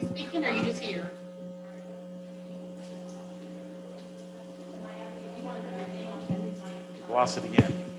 you speaking or are you just here? Lost it again.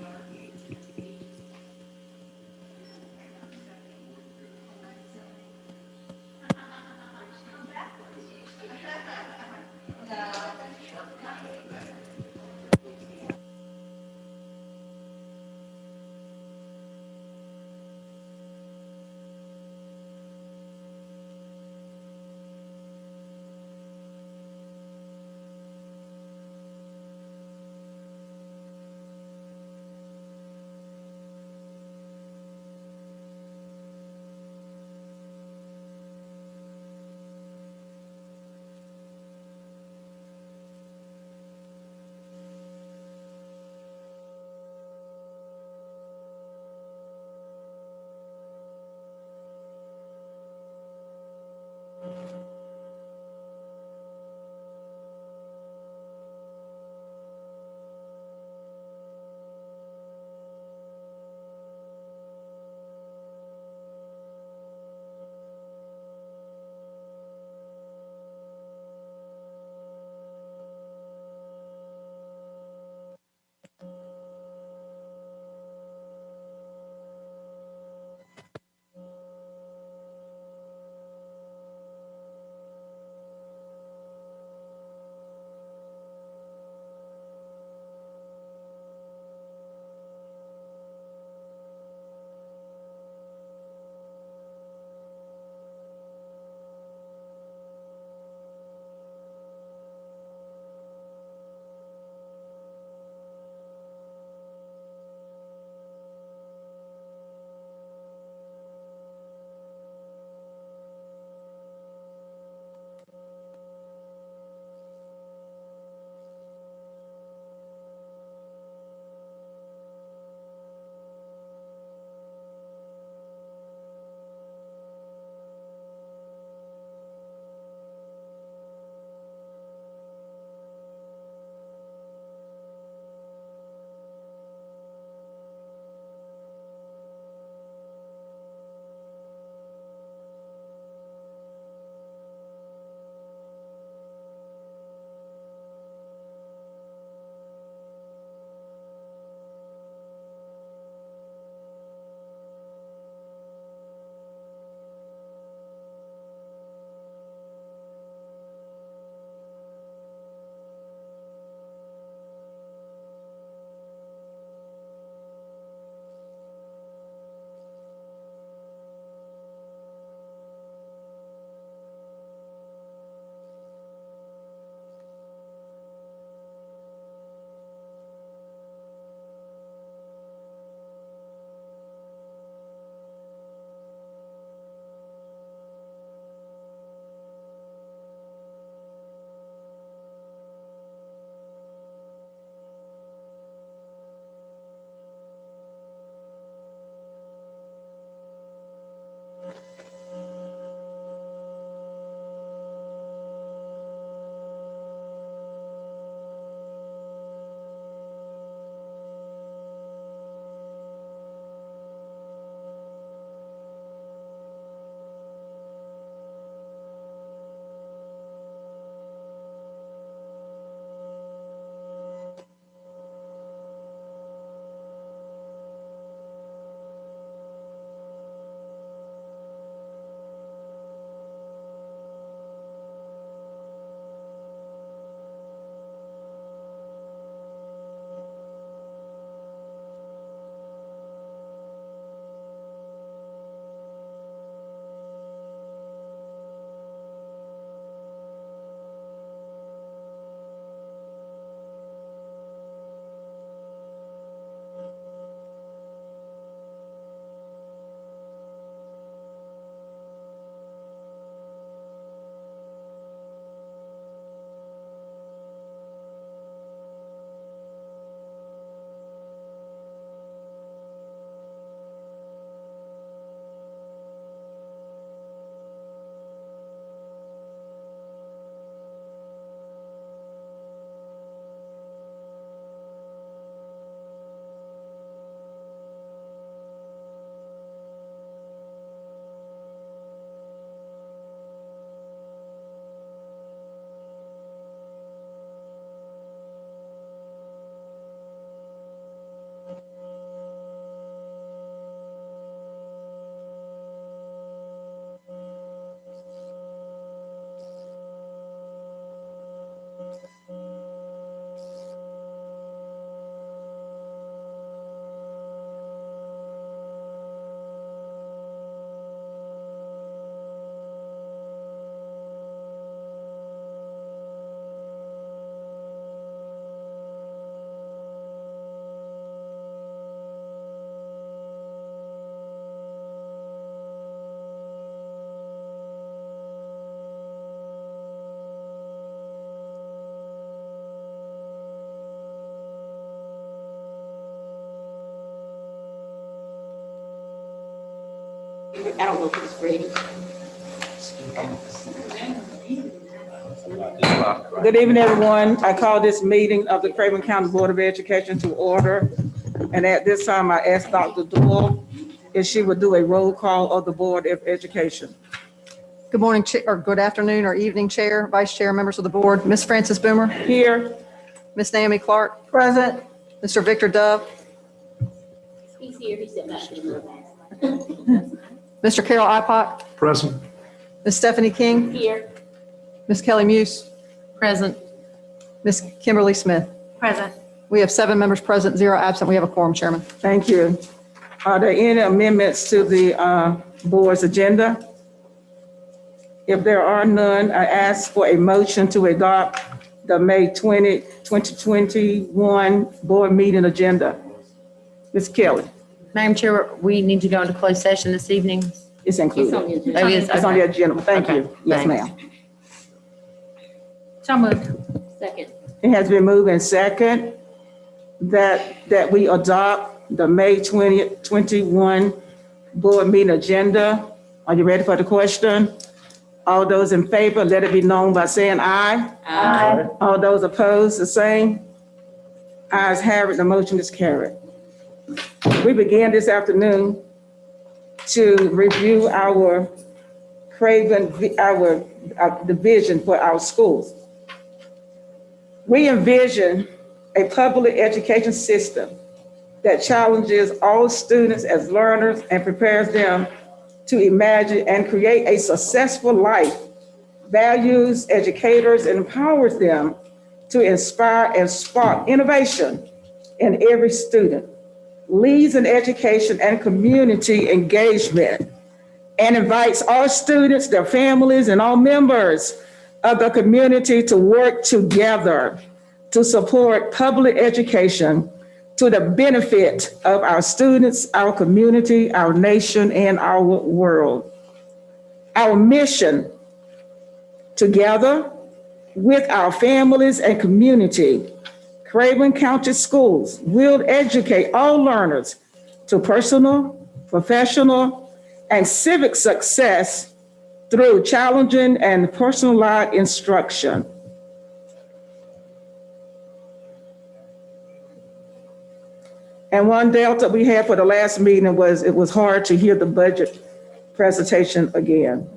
I don't know if it's ready. Good evening, everyone. I call this meeting of the Craven County Board of Education to order. And at this time, I ask Dr. Doyle if she would do a roll call of the Board of Education. Good morning, or good afternoon or evening, Chair, Vice Chair, members of the board. Ms. Frances Boomer, Here. Ms. Naomi Clark, Present. Mr. Victor Dove, He's here, he said that. Mr. Carol Ipock, Present. Ms. Stephanie King, Here. Ms. Kelly Muse, Present. Ms. Kimberly Smith. Present. We have 7 members present, 0 absent. We have a quorum, Chairman. Thank you. Are there any amendments to the board's agenda? If there are none, I ask for a motion to adopt the May 20, 2021 board meeting agenda. Ms. Kelly, Madam Chair, we need to go into closed session this evening. it's It's on included. the agenda. Oh, it is? It's on the Okay. agenda. Thank Okay, you. Yes, thanks. ma'am. So moved. Second. It has been moved and second that we adopt the May 2021 board meeting agenda. Are you ready for the question? All those in favor, let it be known by saying aye. Aye. All those opposed, the same. Ayes have it, the motion is carried. We began this afternoon to review our the vision for our schools. We envision a public education system that challenges all students as learners and prepares them to imagine and create a successful life, values educators, and empowers them to inspire and spark innovation in every student, leads in education and community engagement, and invites all students, their families, and all members of the community to work together to support public education to the benefit of our students, our community, our nation, and our world. Our mission, together with our families and community, Craven County Schools will educate all learners to personal, professional, and civic success through challenging and personalized instruction. And one delta we had for the last meeting was it was hard to hear the budget presentation again.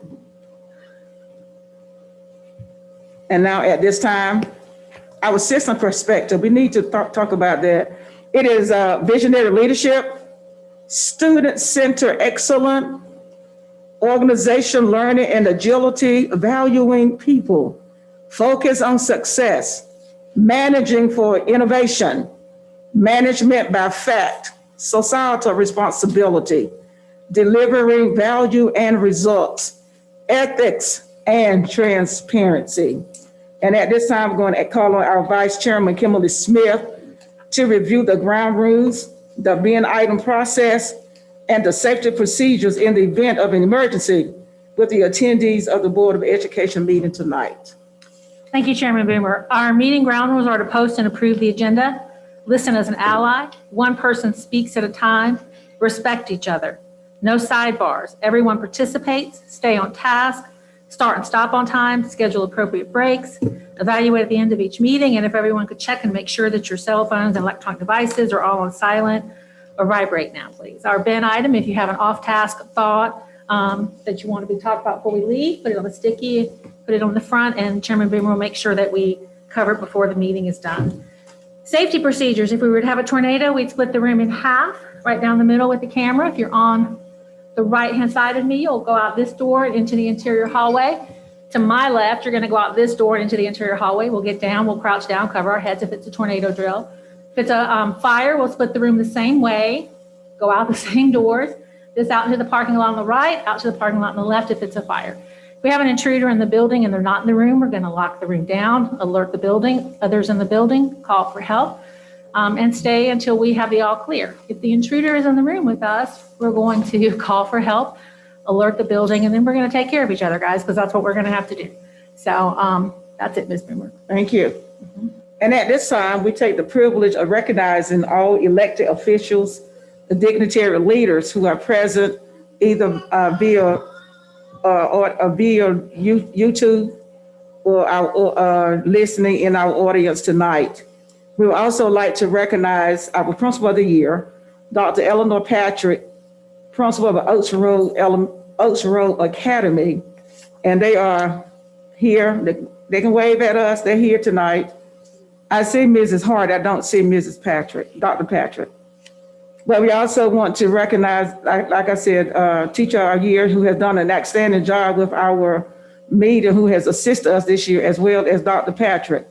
And now at this time, our system perspective, we need to talk about that. It is visionary leadership, student-centered excellence, organization learning and agility, valuing people, focus on success, managing for innovation, management by fact, societal responsibility, delivering value and results, ethics and transparency. And at this time, we're going to call on our Vice Chairman, Kimberly Smith, to review the ground rules, the bin item process, and the safety procedures in the event of an emergency with the attendees of the Board of Education meeting tonight. Thank you, Chairman Boomer. Our meeting ground rules are to post and approve the agenda, listen as an ally, one person speaks at a time, respect each other, no sidebars, everyone participates, stay on task, start and stop on time, schedule appropriate breaks, evaluate at the end of each meeting, and if everyone could check and make sure that your cell phones and electronic devices are all on silent or vibrate now, please. Our bin item, if you have an off-task thought that you want to be talked about before we leave, put it on a sticky, put it on the front, and Chairman Boomer will make sure that we cover it before the meeting is done. Safety procedures, if we were to have a tornado, we'd split the room in half, right down the middle with the camera. If you're on the right-hand side of me, you'll go out this door and into the interior hallway. To my left, you're going to go out this door and into the interior hallway. We'll get down, we'll crouch down, cover our heads if it's a tornado drill. If it's a fire, we'll split the room the same way, go out the same doors. This out into the parking lot on the right, out to the parking lot on the left if it's a fire. If we have an intruder in the building and they're not in the room, we're going to lock the room down, alert the building, others in the building, call for help, and stay until we have the all clear. If the intruder is in the room with us, we're going to call for help, alert the building, and then we're going to take care of each other, guys, because that's what we're going to have to do. So that's it, Ms. Boomer. Thank you. And at this time, we take the privilege of recognizing all elected officials, the dignitary leaders who are present either via or via YouTube or our listening in our audience tonight. We would also like to recognize our Principal of the Year, Dr. Eleanor Patrick, Principal of Oaks Road Academy, and they are here. They can wave at us. They're here tonight. I see Mrs. Hart. I don't see Mrs. Patrick, Dr. Patrick. But we also want to recognize, like I said, Teacher of the Year who has done an outstanding job with our meeting, who has assisted us this year, as well as Dr. Patrick.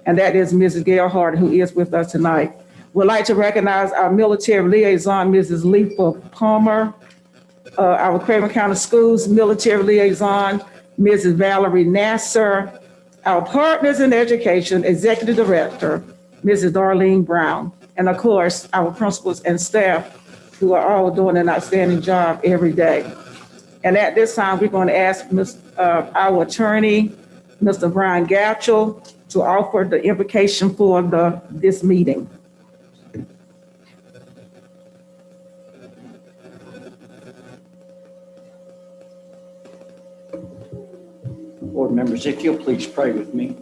And that is Mrs. Gail Hart, who is with us tonight. We'd like to recognize our military liaison, Mrs. Letha Palmer, our Craven County Schools military liaison, Mrs. Valerie Nasser, our partners in education, executive director, Mrs. Darlene Brown, and of course, our principals and staff who are all doing an outstanding job every day. And at this time, we're going to ask our attorney, Mr. Brian Gatchell, to offer the invocation for this meeting. Board members, if you'll please pray with me.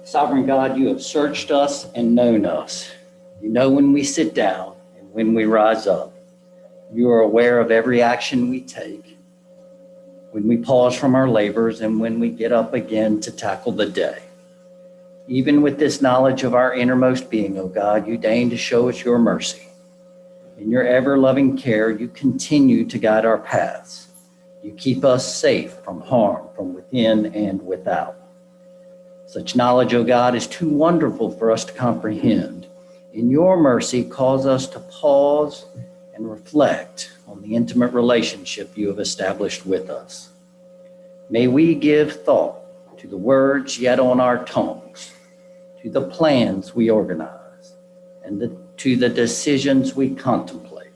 Sovereign God, you have searched us and known us. You know when we sit down and when we rise up. You are aware of every action we take, when we pause from our labors and when we get up again to tackle the day. Even with this knowledge of our innermost being, O God, you deign to show us your mercy. In your ever-loving care, you continue to guide our paths. You keep us safe from harm from within and without. Such knowledge, O God, is too wonderful for us to comprehend. In your mercy, cause us to pause and reflect on the intimate relationship you have established with us. May we give thought to the words yet on our tongues, to the plans we organize, and to the decisions we contemplate,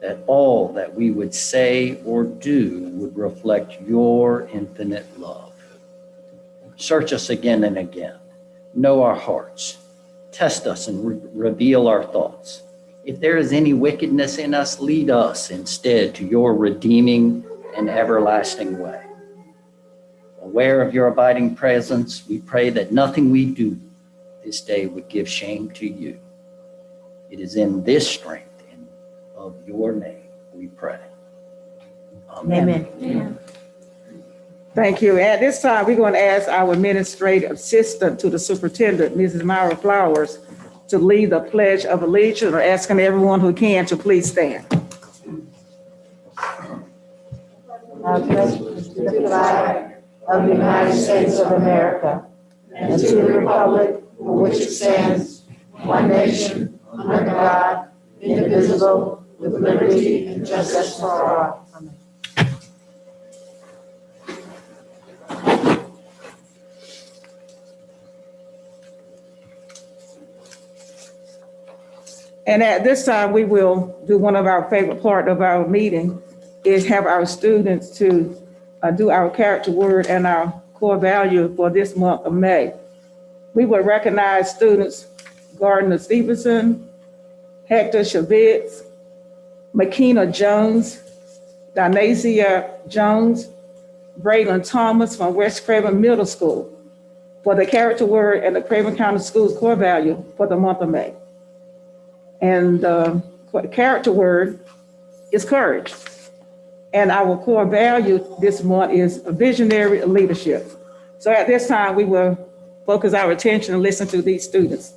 that all that we would say or do would reflect your infinite love. Search us again and again. Know our hearts. Test us and reveal our thoughts. If there is any wickedness in us, lead us instead to your redeeming and everlasting way. Aware of your abiding presence, we pray that nothing we do this day would give shame to you. It is in this strength and of your name we pray. Amen. Amen. Thank you. At this time, we're going to ask our administrative assistant to the superintendent, Mrs. Myra Flowers, to lead the Pledge of Allegiance, or asking everyone who can to please stand. I pledge to the flag of the United States of America and to the republic for which it stands, one nation, under God, indivisible, with liberty and justice for all. And at this time, we will do one of our favorite part of our meeting, is have our students to do our character word and our core value for this month of May. We will recognize students Gardner Stevenson, Hector Chavitz, Makina Jones, Dinasia Jones, Braylon Thomas from West Craven Middle School for the character word and the Craven County Schools core value for the month of May. And the character word is courage. And our core value this month is visionary leadership. So at this time, we will focus our attention and listen to these students.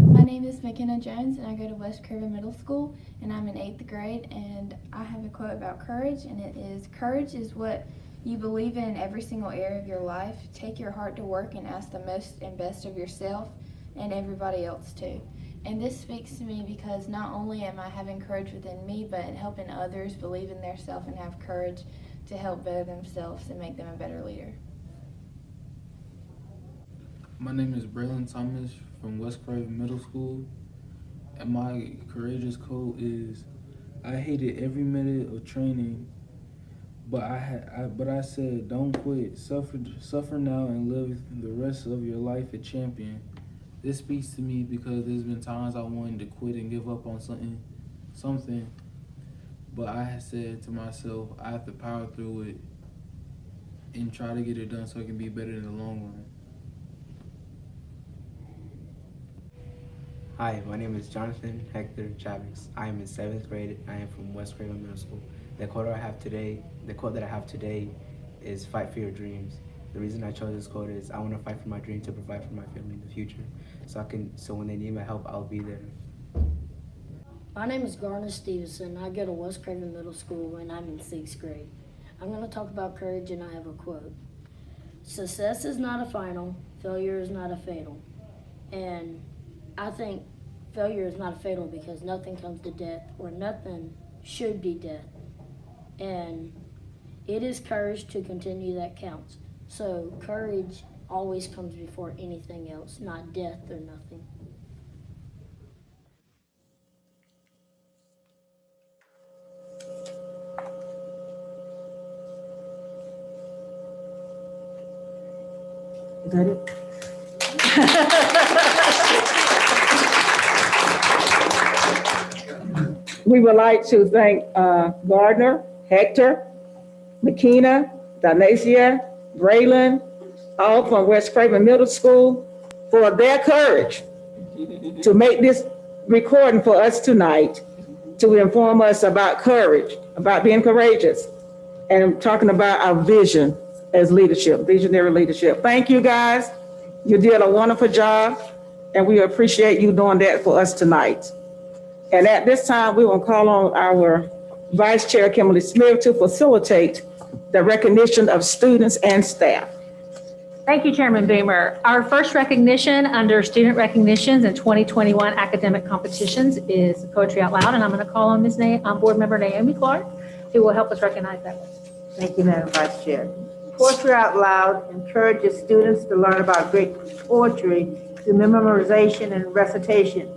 My name is McKenna Jones and I go to West Craven Middle School and I'm in 8th grade, and I have a quote about courage, and it is, "Courage is what you believe in every single area of your life. Take your heart to work and ask the most and best of yourself and everybody else too." And this speaks to me because not only am I having courage within me, but in helping others believe in themselves and have courage to help better themselves and make them a better leader. My name is Braylon Thomas from West Craven Middle School, and my courageous quote is, "I hated every minute of training, but I said, don't quit. Suffer now and live the rest of your life a champion." This speaks to me because there's been times I wanted to quit and give up on something, but I had said to myself, I have to power through it and try to get it done so it can be better in the long run. Hi, my name is Jonathan Hector Chavez. I am in 7th grade. I am from West Craven Middle School. The quote that I have today is "Fight for your dreams." The reason I chose this quote is I want to fight for my dream to provide for my family in the future. So when they need my help, I'll be there. My name is Garner Stevenson. I go to West Craven Middle School and I'm in 6th grade. I'm going to talk about courage and I have a quote. "Success is not a final, failure is not a fatal." And I think failure is not a fatal because nothing comes to death, or nothing should be death. And it is courage to continue that counts. So courage always comes before anything else, not death or nothing. Is that it? We would like to thank Gardner, Hector, Makina, Danasia, Braylon, all from West Craven Middle School for their courage to make this recording for us tonight, to inform us about courage, about being courageous, and talking about our vision as leadership, visionary leadership. Thank you, guys. You did a wonderful job, and we appreciate you doing that for us tonight. And at this time, we will call on our Vice Chair, Kimberly Smith, to facilitate the recognition of students and staff. Thank you, Chairman Boomer. Our first recognition under student recognitions in 2021 academic competitions is Poetry Out Loud, and I'm going to call on Board Member Naomi Clark, who will help us recognize that one. Thank you, Madam Vice Chair. Poetry Out Loud encourages students to learn about great poetry through memorization and recitation.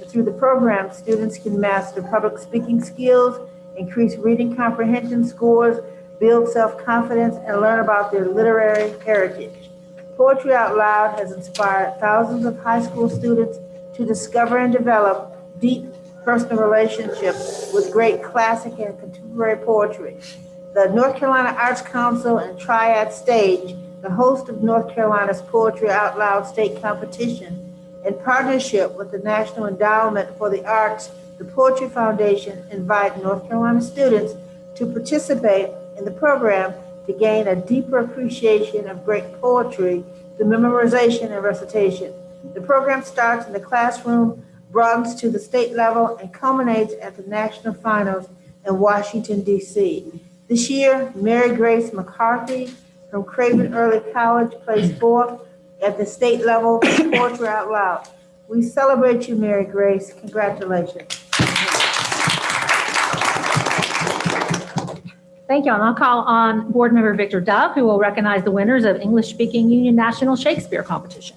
Through the program, students can master public speaking skills, increase reading comprehension scores, build self-confidence, and learn about their literary heritage. Poetry Out Loud has inspired thousands of high school students to discover and develop deep personal relationships with great classic and contemporary poetry. The North Carolina Arts Council and Triad Stage, the host of North Carolina's Poetry Out Loud State Competition, in partnership with the National Endowment for the Arts, the Poetry Foundation invite North Carolina students to participate in the program to gain a deeper appreciation of great poetry through memorization and recitation. The program starts in the classroom, broadens to the state level, and culminates at the national finals in Washington, D.C. This year, Mary Grace McCarthy from Craven Early College placed fourth at the state level for Poetry Out Loud. We celebrate you, Mary Grace. Congratulations. Thank you, and I'll call on Board Member Victor Dove, who will recognize the winners of English Speaking Union National Shakespeare Competition.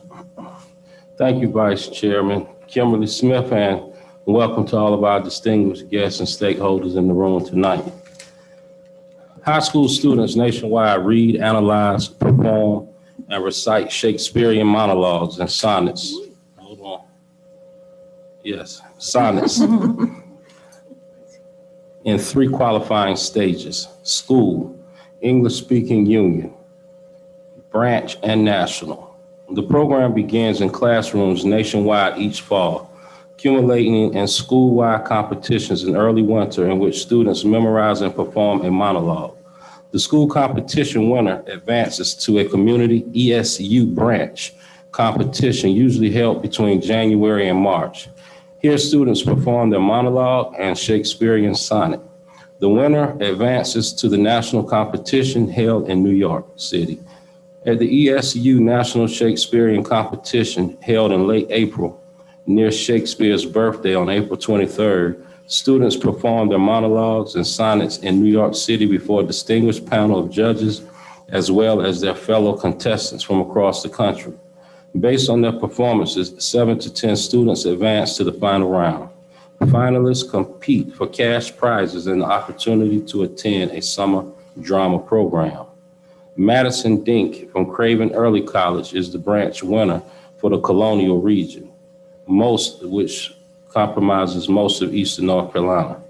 Thank you, Vice Chairman Kimberly Smith, and welcome to all of our distinguished guests and stakeholders in the room tonight. High school students nationwide read, analyze, perform, and recite Shakespearean monologues and sonnets. Hold on. Yes, sonnets. In 3 qualifying stages: school, English Speaking Union, branch, and national. The program begins in classrooms nationwide each fall, accumulating in school-wide competitions in early winter in which students memorize and perform a monologue. The school competition winner advances to a community ESU branch competition usually held between January and March. Here, students perform their monologue and Shakespearean sonnet. The winner advances to the national competition held in New York City. At the ESU National Shakespearean Competition held in late April, near Shakespeare's birthday on April 23rd, students performed their monologues and sonnets in New York City before a distinguished panel of judges, as well as their fellow contestants from across the country. Based on their performances, 7 to 10 students advance to the final round. Finalists compete for cash prizes and the opportunity to attend a summer drama program. Madison Dink from Craven Early College is the branch winner for the Colonial region, which compromises most of Eastern North Carolina.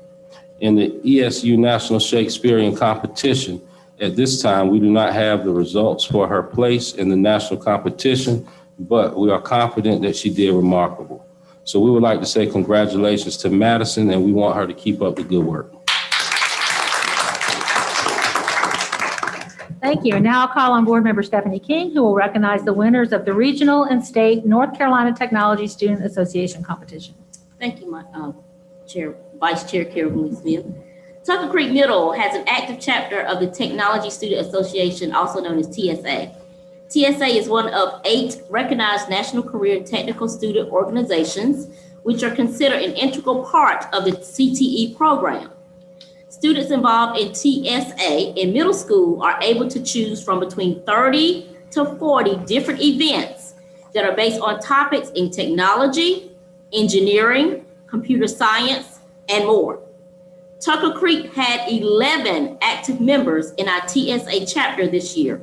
In the ESU National Shakespearean Competition, at this time, we do not have the results for her place in the national competition, but we are confident that she did remarkable. So we would like to say congratulations to Madison, and we want her to keep up the good work. Thank you. And now I'll call on Board Member Stephanie King, who will recognize the winners of the Regional and State North Carolina Technology Student Association competition. Thank you, Vice Chair Carol Smith. Tucker Creek Middle has an active chapter of the Technology Student Association, also known as TSA. TSA is one of 8 recognized national career and technical student organizations, which are considered an integral part of the CTE program. Students involved in TSA in middle school are able to choose from between 30 to 40 different events that are based on topics in technology, engineering, computer science, and more. Tucker Creek had 11 active members in our TSA chapter this year.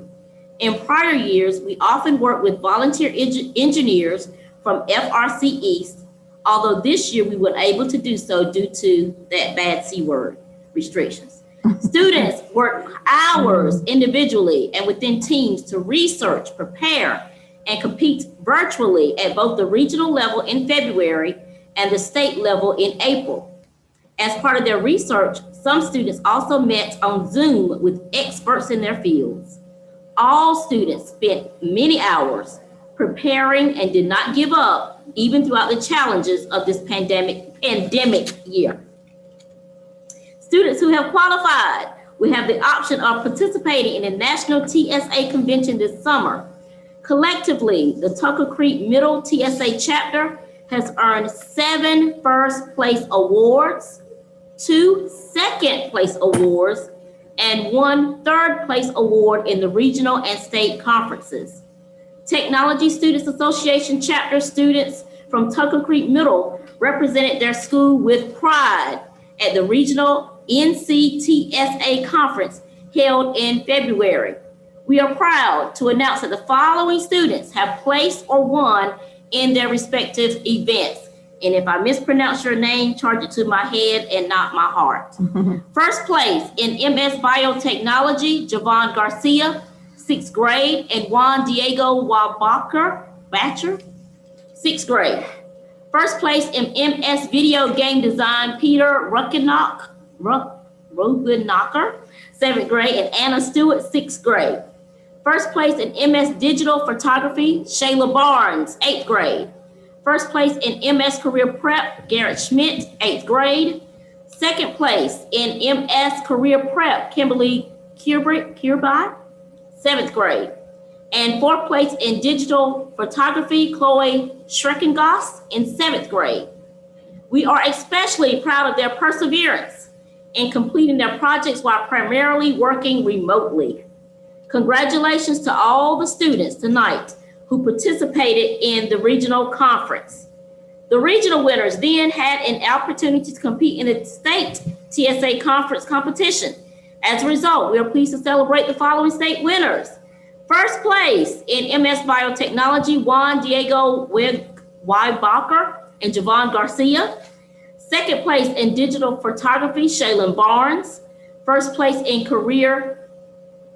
In prior years, we often worked with volunteer engineers from FRC East, although this year we weren't able to do so due to that bad C word restrictions. Students work hours individually and within teams to research, prepare, and compete virtually at both the regional level in February and the state level in April. As part of their research, some students also met on Zoom with experts in their fields. All students spent many hours preparing and did not give up, even throughout the challenges of this pandemic year. Students who have qualified will have the option of participating in the National TSA Convention this summer. Collectively, the Tucker Creek Middle TSA chapter has earned 7 first-place awards, 2 second-place awards, and 1 third-place award in the regional and state conferences. Technology Students Association chapter students from Tucker Creek Middle represented their school with pride at the regional NCTSA conference held in February. We are proud to announce that the following students have placed or won in their respective events. And if I mispronounce your name, charge it to my head and not my heart. First place in MS Biotechnology, Javon Garcia, 6th grade, and Juan Diego Batcher, 6th grade. First place in MS Video Game Design, Peter Ruckenocker, 7th grade, and Anna Stewart, 6th grade. First place in MS Digital Photography, Shayla Barnes, 8th grade. First place in MS Career Prep, Garrett Schmidt, 8th grade. Second place in MS Career Prep, Kimberly Kirby, 7th grade. And 4th place in Digital Photography, Chloe Schreckengoss, in 7th grade. We are especially proud of their perseverance in completing their projects while primarily working remotely. Congratulations to all the students tonight who participated in the regional conference. The regional winners then had an opportunity to compete in the state TSA conference competition. As a result, we are pleased to celebrate the following state winners. First place in MS Biotechnology, Juan Diego Weibacher and Javon Garcia. Second place in Digital Photography, Shaylin Barnes. First place in Career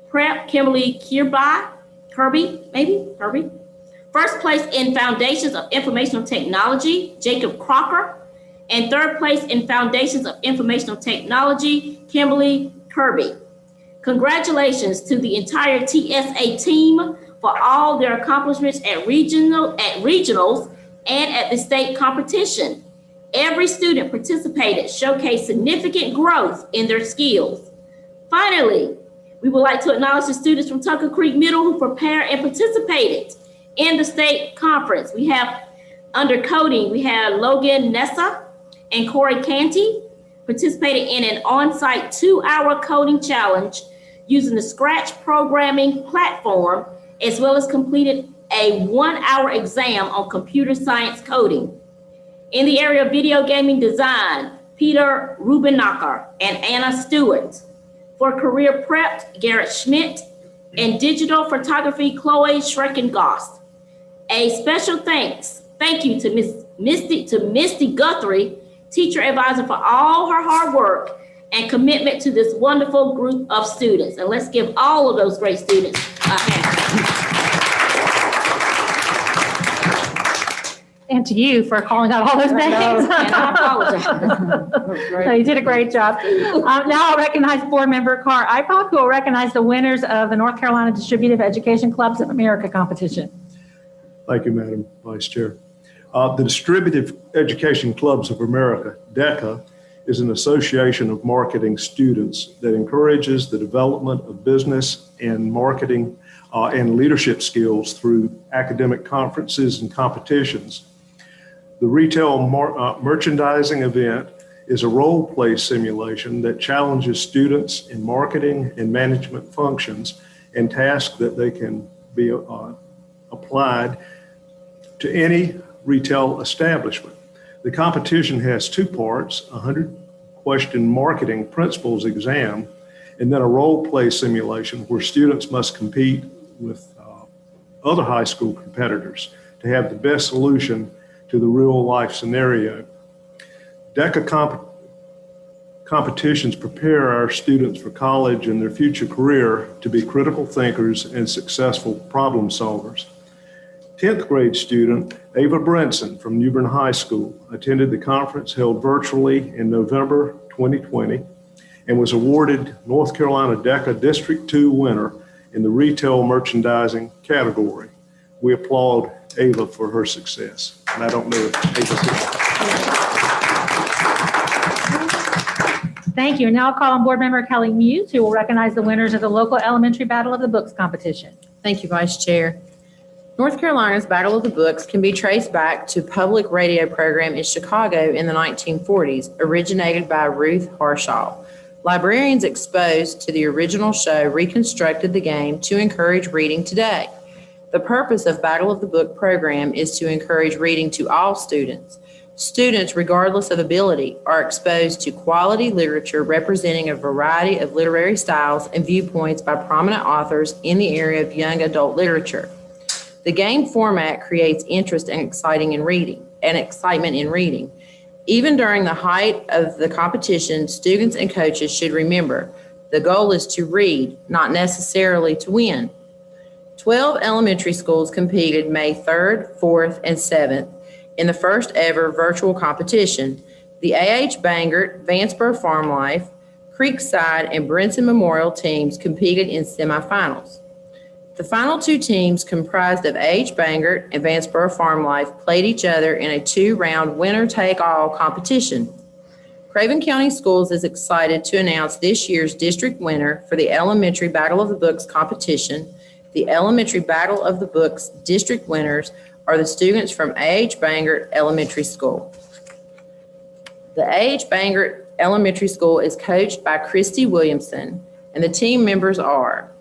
Prep, Kimberly Kirby. First place in Foundations of Informational Technology, Jacob Crocker. And third place in Foundations of Informational Technology, Kimberly Kirby. Congratulations to the entire TSA team for all their accomplishments at regionals and at the state competition. Every student participated showcased significant growth in their skills. Finally, we would like to acknowledge the students from Tucker Creek Middle who prepared and participated in the state conference. We have under coding, we had Logan Nessa and Corey Canty participated in an on-site 2-hour coding challenge using the Scratch programming platform, as well as completed a 1-hour exam on computer science coding. In the area of video gaming design, Peter Rubenacher and Anna Stewart. For career prep, Garrett Schmidt. And digital photography, Chloe Schreckengost. A special thank you to Misty Guthrie, teacher advisor, for all her hard work and commitment to this wonderful group of students. And let's give all of those great students a hand. And to you for calling out all those names. And I apologize. No, you did a great job. Now I'll recognize Board Member Carr Ipop, who will recognize the winners of the North Carolina Distributive Education Clubs of America competition. Thank you, Madam Vice Chair. The Distributive Education Clubs of America, DECA, is an association of marketing students that encourages the development of business and marketing and leadership skills through academic conferences and competitions. The retail merchandising event is a role play simulation that challenges students in marketing and management functions and tasks that they can be applied to any retail establishment. The competition has 2 parts, a 100-question marketing principles exam, and then a role play simulation where students must compete with other high school competitors to have the best solution to the real life scenario. DECA competitions prepare our students for college and their future career to be critical thinkers and successful problem solvers. 10th grade student Ava Brinson from New Bern High School attended the conference held virtually in November 2020 and was awarded North Carolina DECA District 2 winner in the retail merchandising category. We applaud Ava for her success. And I don't know if Ava's here. Thank you. And now I'll call on Board Member Kelly Muse, who will recognize the winners of the local elementary Battle of the Books competition. Thank you, Vice Chair. North Carolina's Battle of the Books can be traced back to a public radio program in Chicago in the 1940s, originated by Ruth Harshaw. Librarians exposed to the original show reconstructed the game to encourage reading today. The purpose of Battle of the Book program is to encourage reading to all students. Students, regardless of ability, are exposed to quality literature representing a variety of literary styles and viewpoints by prominent authors in the area of young adult literature. The game format creates interest and excitement in reading. Even during the height of the competition, students and coaches should remember the goal is to read, not necessarily to win. 12 elementary schools competed May 3rd, 4th, and 7th in the first ever virtual competition. The A.H. Bangert, Vanceboro Farm Life, Creekside, and Brinson Memorial teams competed in semifinals. The final 2 teams, comprised of A.H. Bangert and Vanceboro Farm Life, played each other in a 2-round winner-take-all competition. Craven County Schools is excited to announce this year's district winner for the Elementary Battle of the Books competition. The Elementary Battle of the Books district winners are the students from A.H. Bangert Elementary School. The A.H. Bangert Elementary School is coached by Christy Williamson, and the team members are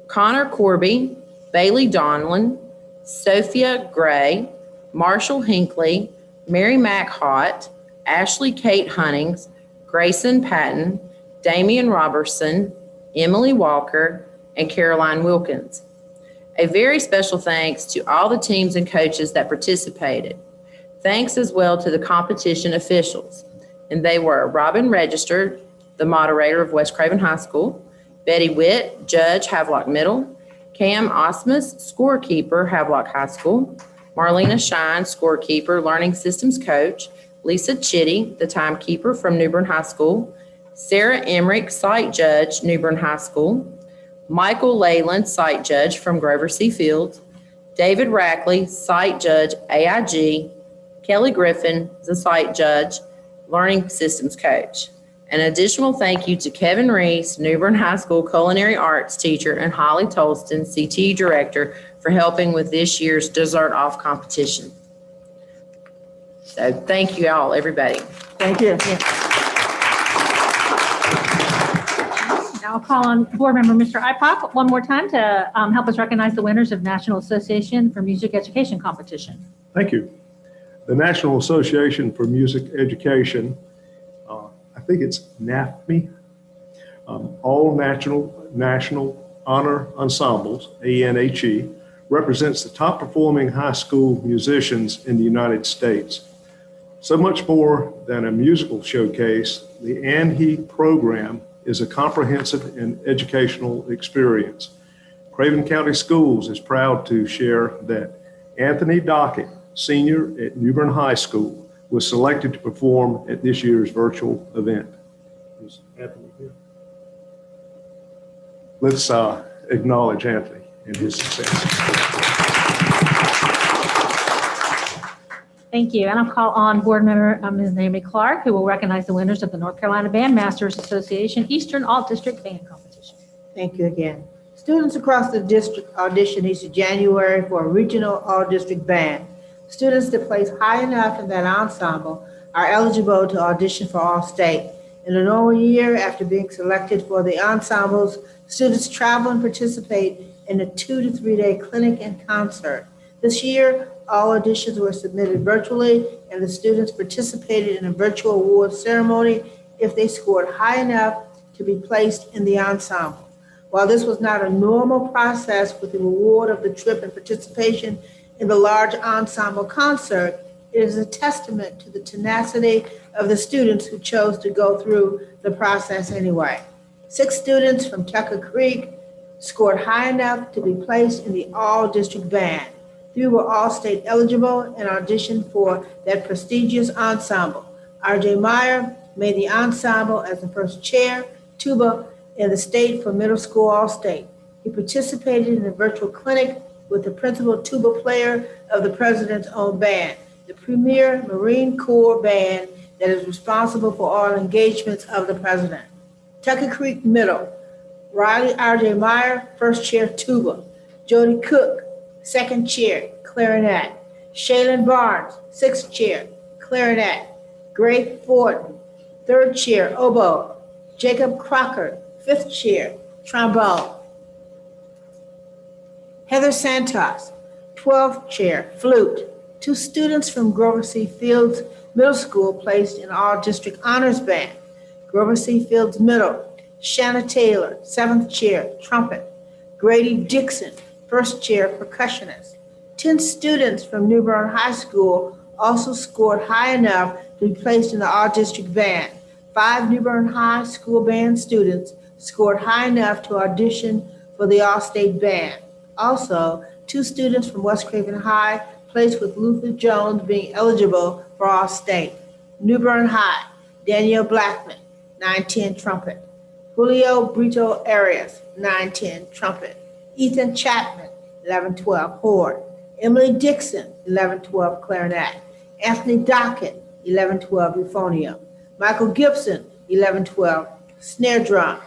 Connor Corby, Bailey Donlin, Sophia Gray, Marshall Hinckley, Mary Mack Hott, Ashley Kate Huntings, Grayson Patton, Damian Robertson, Emily Walker, and Caroline Wilkins. A very special thanks to all the teams and coaches that participated. Thanks as well to the competition officials. And they were Robin Register, the moderator of West Craven High School, Betty Witt, Judge, Havelock Middle, Cam Osmus, scorekeeper, Havelock High School, Marlena Shine, scorekeeper, Learning Systems Coach, Lisa Chitty, the timekeeper from New Bern High School, Sarah Emmerich, site judge, New Bern High School, Michael Leyland, site judge from Grover C. Fields, David Rackley, site judge, AIG, Kelly Griffin, the site judge, Learning Systems Coach. An additional thank you to Kevin Reese, New Bern High School culinary arts teacher, and Holly Tolston, CTE director, for helping with this year's dessert off competition. So thank you all, everybody. Thank you. Now I'll call on Board Member Mr. Ipock one more time to help us recognize the winners of National Association for Music Education Competition. Thank you. The National Association for Music Education, I think it's NAFME, All National Honor Ensembles, ANHE, represents the top performing high school musicians in the United States. So much more than a musical showcase, the ANHE program is a comprehensive and educational experience. Craven County Schools is proud to share that Anthony Dockett, senior at New Bern High School, was selected to perform at this year's virtual event. Is Anthony here? Let's acknowledge Anthony and his success. Thank you. And I'll call on Board Member Ms. Naomi Clark, who will recognize the winners of the North Carolina Bandmasters Association Eastern All-District Band Competition. Thank you again. Students across the district auditioned each January for a regional all-district band. Students that place high enough in that ensemble are eligible to audition for All-State. In a normal year, after being selected for the ensembles, students travel and participate in a 2 to 3 day clinic and concert. This year, all auditions were submitted virtually, and the students participated in a virtual award ceremony if they scored high enough to be placed in the ensemble. While this was not a normal process with the reward of the trip and participation in the large ensemble concert, it is a testament to the tenacity of the students who chose to go through the process anyway. 6 students from Tucker Creek scored high enough to be placed in the all-district band. 3 were all-state eligible and auditioned for that prestigious ensemble. R.J. Meyer made the ensemble as the first chair, tuba in the state for middle school all-state. He participated in a virtual clinic with the principal tuba player of the president's own band, the premier Marine Corps band that is responsible for all engagements of the president. Tucker Creek Middle, Riley R.J. Meyer, first chair tuba. Jody Cook, second chair, clarinet. Shaylin Barnes, sixth chair, clarinet. Gray Fortin, third chair, oboe. Jacob Crocker, fifth chair, trombone. Heather Santos, 12th chair, flute. 2 students from Grover C. Fields Middle School placed in all-district honors band. Grover C. Fields Middle, Shanna Taylor, 7th chair, trumpet. Grady Dixon, first chair, percussionist. 10 students from New Bern High School also scored high enough to be placed in the all-district band. 5 New Bern High School band students scored high enough to audition for the all-state band. Also, 2 students from West Craven High placed with Luther Jones being eligible for all-state. New Bern High, Danielle Blackman, 910 trumpet. Julio Brito Arias, 910 trumpet. Ethan Chapman, 1112 horn. Emily Dixon, 1112 clarinet. Anthony Dockett, 1112 euphonium. Michael Gibson, 1112 snare drum.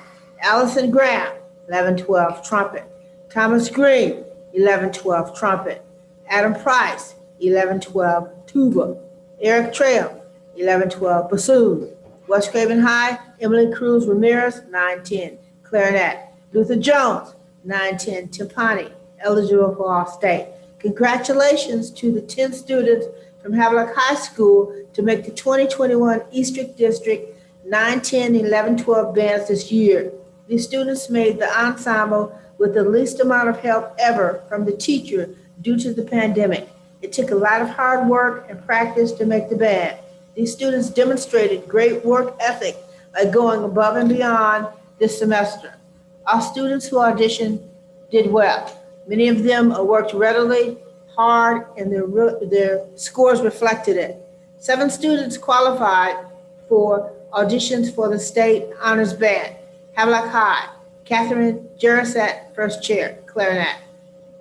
Allison Graham, 1112 trumpet. Thomas Green, 1112 trumpet. Adam Price, 1112 tuba. Eric Trail, 1112 bassoon. West Craven High, Emily Cruz Ramirez, 910 clarinet. Luther Jones, 910 timpani, eligible for all-state. Congratulations to the 10 students from Havelock High School to make the 2021 Eastern District 910 and 1112 bands this year. These students made the ensemble with the least amount of help ever from the teacher due to the pandemic. It took a lot of hard work and practice to make the band. These students demonstrated great work ethic by going above and beyond this semester. Our students who auditioned did well. Many of them worked readily, hard, and their scores reflected it. 7 students qualified for auditions for the state honors band. Havelock High, Catherine Jerissette, first chair, clarinet.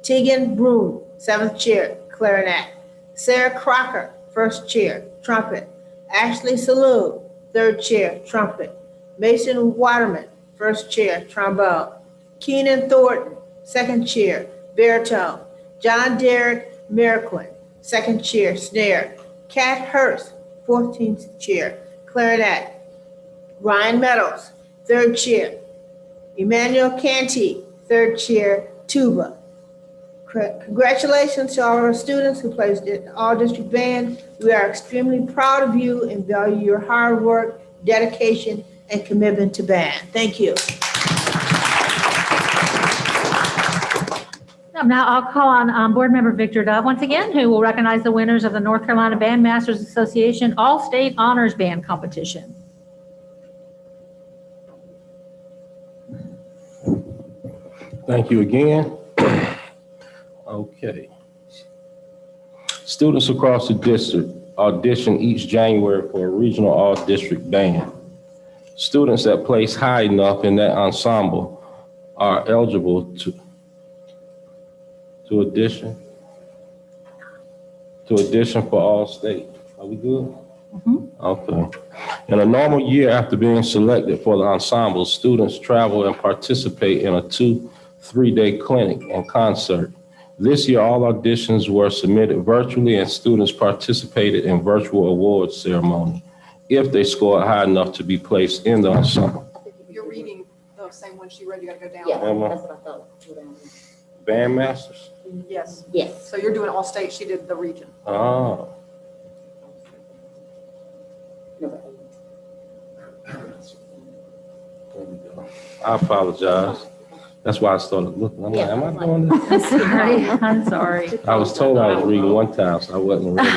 Tegan Broom, 7th chair, clarinet. Sarah Crocker, first chair, trumpet. Ashley Saloon, 3rd chair, trumpet. Mason Waterman, first chair, trombone. Keenan Thornton, 2nd chair, baritone. John Derek Merquin, 2nd chair, snare. Kat Hurst, 14th chair, clarinet. Ryan Meadows, 3rd chair, Emmanuel Canty, third chair, tuba. Congratulations to all our students who placed in all district band. We are extremely proud of you and value your hard work, dedication, and commitment to band. Thank you. Now I'll call on Board Member Victor Dove once again, who will recognize the winners of the North Carolina Bandmasters Association All-State Honors Band Competition. Thank you again. Okay. Students across the district audition each January for a regional all-district band. Students that place high enough in that ensemble are eligible to audition for all-state. Are we good? Okay. In a normal year, after being selected for the ensemble, students travel and participate in a 2-3-day clinic and concert. This year, all auditions were submitted virtually and students participated in virtual awards ceremony if they scored high enough to be placed in the ensemble. You're reading the same one she read, you gotta go down. Yeah, Emma? that's what I thought. Bandmasters? Yes. Yes. So you're doing all state, she did the region. Oh. Number 8. There we go. I apologize. That's why I started looking. I'm like, am I doing this? I'm sorry. I'm sorry. I was told I was reading one time, so I wasn't ready.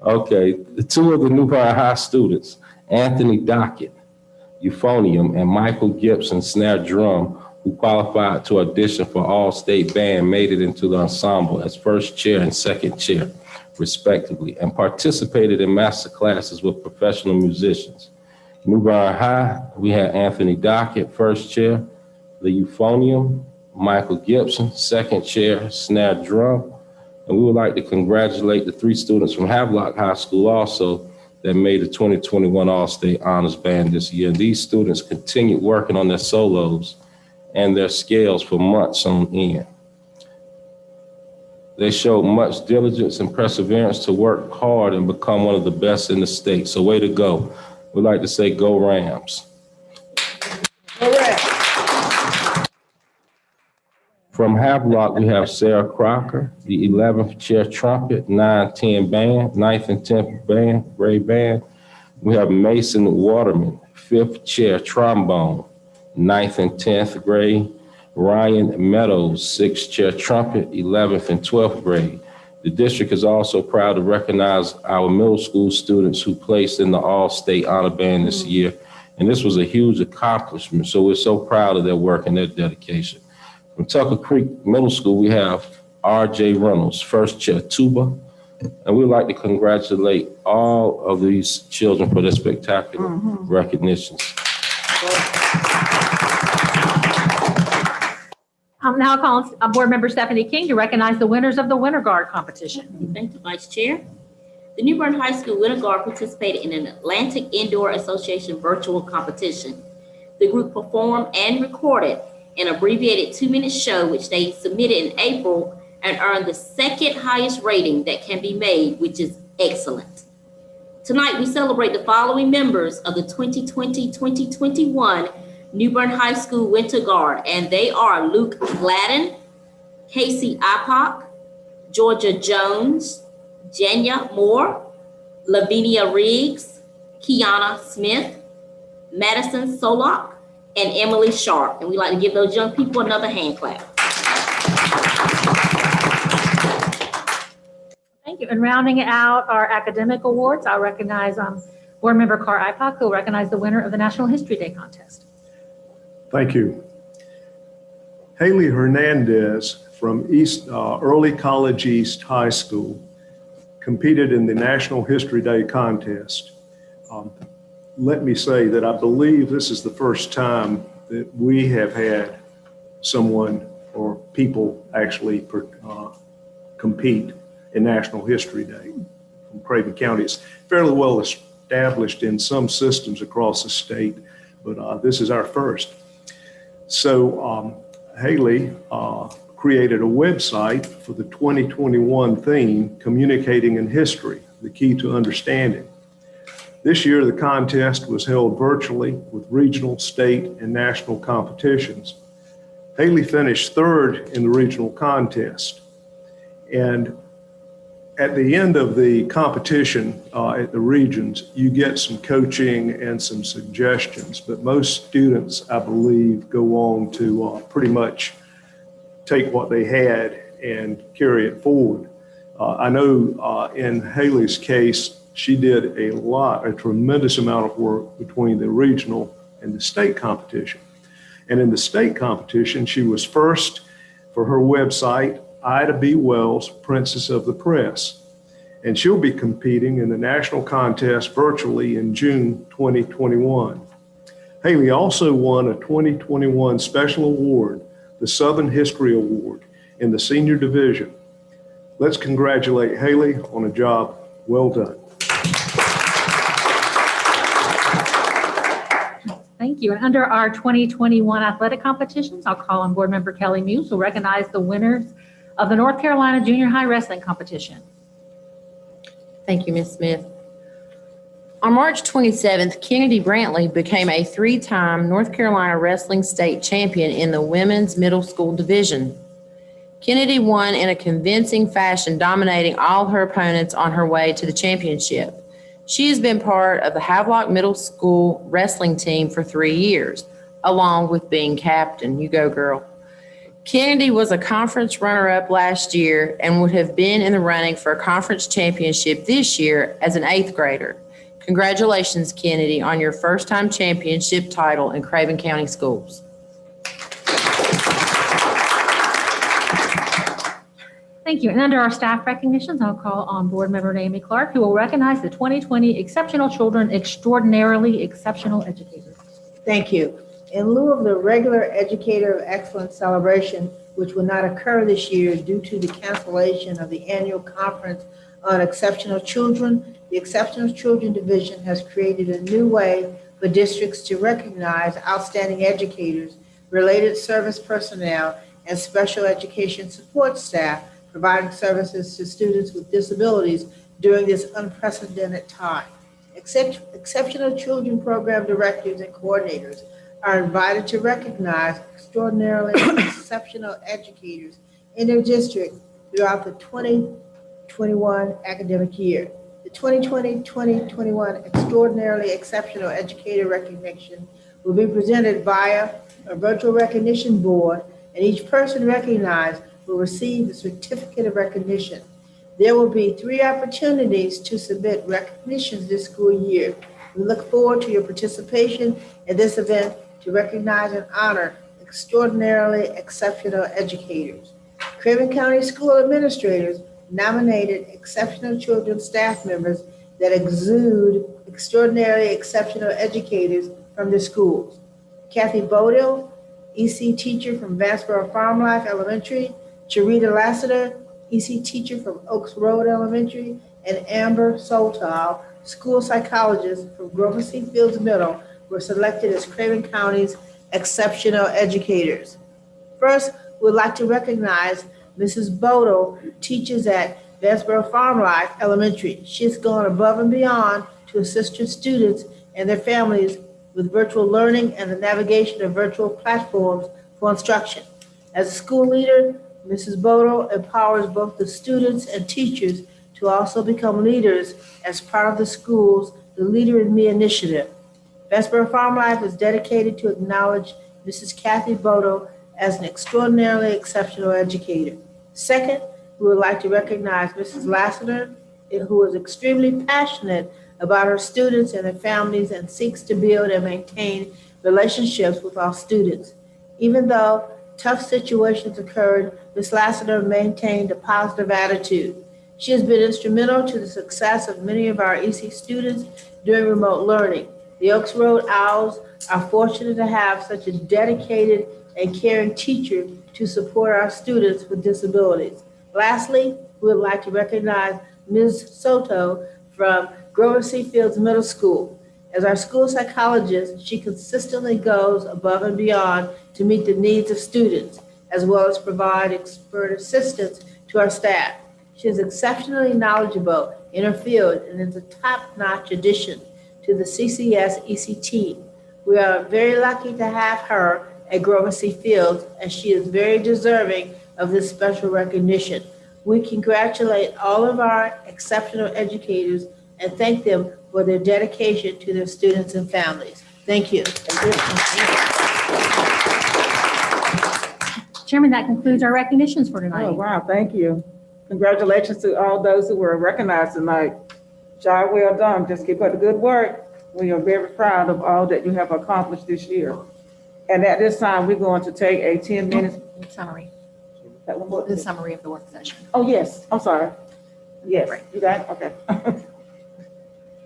Okay, the two of the New Bern High students, Anthony Dockett, euphonium, and Michael Gibson, snare drum, who qualified to audition for All-State Band, made it into the ensemble as first chair and second chair, respectively, and participated in master classes with professional musicians. New Bern High, we had Anthony Dockett, first chair, the euphonium, Michael Gibson, second chair, snare drum. And we would like to congratulate the 3 students from Havelock High School also that made the 2021 All-State Honors Band this year. And these students continued working on their solos and their scales for months on end. They showed much diligence and perseverance to work hard and become one of the best in the state. So way to go. We'd like to say go Rams. From Havelock, we have Sarah Crocker, the 11th chair trumpet, 9-10 band, 9th and 10th band, grade band. We have Mason Waterman, 5th chair trombone, 9th and 10th grade. Ryan Meadows, 6th chair trumpet, 11th and 12th grade. The district is also proud to recognize our middle school students who placed in the All-State Honor Band this year. And this was a huge accomplishment. So we're so proud of their work and their dedication. From Tucker Creek Middle School, we have R.J. Reynolds, first chair tuba. And we'd like to congratulate all of these children for their spectacular recognitions. I'm now calling on Board Member Stephanie King to recognize the winners of the Winter Guard competition. Thank you, Vice Chair. The New Bern High School Winter Guard participated in an Atlantic Indoor Association virtual competition. The group performed and recorded an abbreviated 2-minute show, which they submitted in April and earned the second highest rating that can be made, which is excellent. Tonight, we celebrate the following members of the 2020-2021 New Bern High School Winter Guard, and they are Luke Gladden, Casey Ipock, Georgia Jones, Janya Moore, Lavinia Riggs, Kiana Smith, Madison Solak, and Emily Sharp. And we'd like to give those young people another hand clap. Thank you. And rounding out our academic awards, I'll recognize Board Member Carr Ipock, who will recognize the winner of the National History Day contest. Thank you. Haley Hernandez from Early College East High School competed in the National History Day contest. Let me say that I believe this is the first time that we have had someone or people actually compete in National History Day from Craven County. It's fairly well established in some systems across the state, but this is our first. So Haley created a website for the 2021 theme, Communicating in History, the Key to Understanding. This year, the contest was held virtually with regional, state, and national competitions. Haley finished third in the regional contest. And at the end of the competition at the regions, you get some coaching and some suggestions, but most students, I believe, go on to pretty much take what they had and carry it forward. I know in Haley's case, she did a tremendous amount of work between the regional and the state competition. And in the state competition, she was first for her website, Ida B. Wells, Princess of the Press. And she'll be competing in the national contest virtually in June 2021. Haley also won a 2021 special award, the Southern History Award, in the senior division. Let's congratulate Haley on a job well done. Thank you. And under our 2021 athletic competitions, I'll call on Board Member Kelly Muse to recognize the winners of the North Carolina Junior High Wrestling Competition. Thank you, Ms. Smith. On March 27th, Kennedy Brantley became a 3-time North Carolina Wrestling State Champion in the women's middle school division. Kennedy won in a convincing fashion, dominating all her opponents on her way to the championship. She has been part of the Havelock Middle School wrestling team for 3 years, along with being captain. You go, girl. Kennedy was a conference runner-up last year and would have been in the running for a conference championship this year as an 8th grader. Congratulations, Kennedy, on your first-time championship title in Craven County Schools. Thank you. And under our staff recognitions, I'll call on Board Member Naomi Clark, who will recognize the 2020 Exceptional Children Extraordinarily Exceptional Educators. Thank you. In lieu of the regular Educator of Excellence celebration, which will not occur this year due to the cancellation of the annual conference on exceptional children, the Exceptional Children Division has created a new way for districts to recognize outstanding educators, related service personnel, and special education support staff providing services to students with disabilities during this unprecedented time. Exceptional Children Program Directors and Coordinators are invited to recognize extraordinarily exceptional educators in their district throughout the 2021 academic year. The 2020-2021 Extraordinarily Exceptional Educator Recognition will be presented via a virtual recognition board, and each person recognized will receive a certificate of recognition. There will be 3 opportunities to submit recognitions this school year. We look forward to your participation in this event to recognize and honor extraordinarily exceptional educators. Craven County School Administrators nominated exceptional children staff members that exude extraordinarily exceptional educators from their schools. Kathy Bodil, EC teacher from Vanceboro Farm Life Elementary, Charita Lassiter, EC teacher from Oaks Road Elementary, and Amber Soltal, school psychologist from Grover C. Fields Middle, were selected as Craven County's exceptional educators. First, we'd like to recognize Mrs. Bodil, who teaches at Vanceboro Farm Life Elementary. She has gone above and beyond to assist her students and their families with virtual learning and the navigation of virtual platforms for instruction. As a school leader, Mrs. Bodil empowers both the students and teachers to also become leaders as part of the school's The Leader in Me initiative. Vanceboro Farm Life is dedicated to acknowledge Mrs. Kathy Bodil as an extraordinarily exceptional educator. Second, we would like to recognize Mrs. Lassiter, who is extremely passionate about her students and their families and seeks to build and maintain relationships with all students. Even though tough situations occurred, Ms. Lassiter maintained a positive attitude. She has been instrumental to the success of many of our EC students during remote learning. The Oaks Road Owls are fortunate to have such a dedicated and caring teacher to support our students with disabilities. Lastly, we would like to recognize Ms. Soto from Grover C. Fields Middle School. As our school psychologist, she consistently goes above and beyond to meet the needs of students, as well as provide expert assistance to our staff. She is exceptionally knowledgeable in her field and is a top-notch addition to the CCS ECT. We are very lucky to have her at Grover C. Fields, and she is very deserving of this special recognition. We congratulate all of our exceptional educators and thank them for their dedication to their students and families. Thank you. Chairman, that concludes our recognitions for tonight. Oh, wow, thank you. Congratulations to all those who were recognized tonight. Job well done. Just keep up the good work. We are very proud of all that you have accomplished this year. And at this time, we're going to take a 10-minute. Summary, That one more? the summary of the work session. Oh, yes, I'm sorry. Yes, you got it? Okay.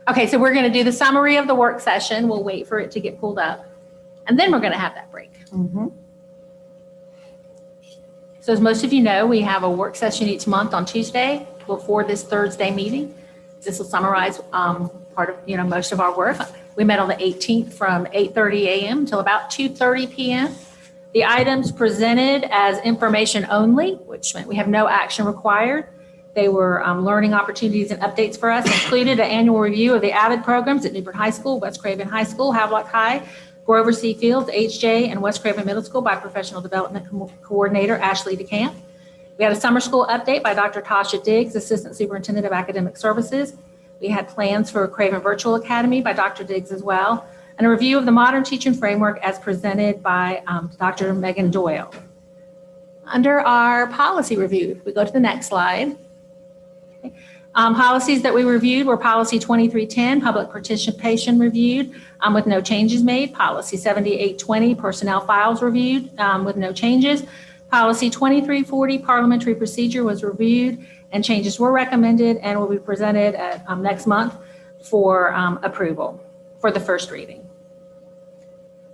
Okay, so we're going to do the summary of the work session. We'll wait for it to get pulled up. And then we're going to have that break. Mhm. So as most of you know, we have a work session each month on Tuesday before this Thursday meeting. This will summarize part of, most of our work. We met on the 18th from 8:30 a.m. till about 2:30 p.m. The items presented as information only, which meant we have no action required. They were learning opportunities and updates for us, included an annual review of the AVID programs at Newbern High School, West Craven High School, Havelock High, Grover C. Fields, HJ, and West Craven Middle School by Professional Development Coordinator Ashley DeCamp. We had a summer school update by Dr. Tasha Diggs, Assistant Superintendent of Academic Services. We had plans for Craven Virtual Academy by Dr. Diggs as well, and a review of the Modern Teaching Framework as presented by Dr. Megan Doyle. Under our policy review, we go to the next slide. Policies that we reviewed were Policy 2310, Public Participation reviewed with no changes made. Policy 7820, Personnel Files reviewed with no changes. Policy 2340, Parliamentary Procedure was reviewed and changes were recommended and will be presented at, next month for approval for the first reading.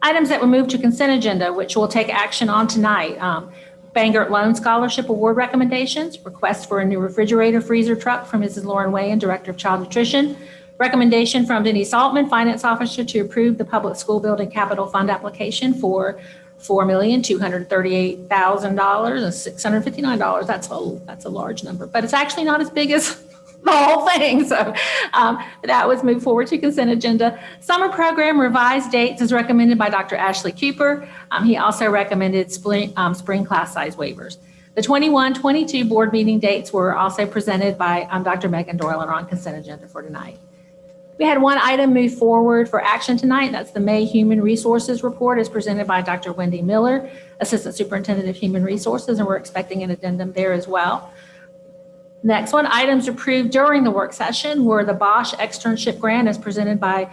Items that were moved to consent agenda, which we'll take action on tonight. Bangert Loan Scholarship Award recommendations, request for a new refrigerator freezer truck from Mrs. Lauren Wayan, Director of Child Nutrition, recommendation from Denise Altman, Finance Officer, to approve the Public School Building Capital Fund application for $4,238,659. That's a large number, but it's actually not as big as the whole thing. So that was moved forward to consent agenda. Summer program revised dates as recommended by Dr. Ashley Cooper. He also recommended spring class size waivers. The 21-22 board meeting dates were also presented by Dr. Megan Doyle and are on consent agenda for tonight. We had one item move forward for action tonight. That's the May Human Resources Report as presented by Dr. Wendy Miller, Assistant Superintendent of Human Resources, and we're expecting an addendum there as well. Next one, items approved during the work session were the Bosch externship grant as presented by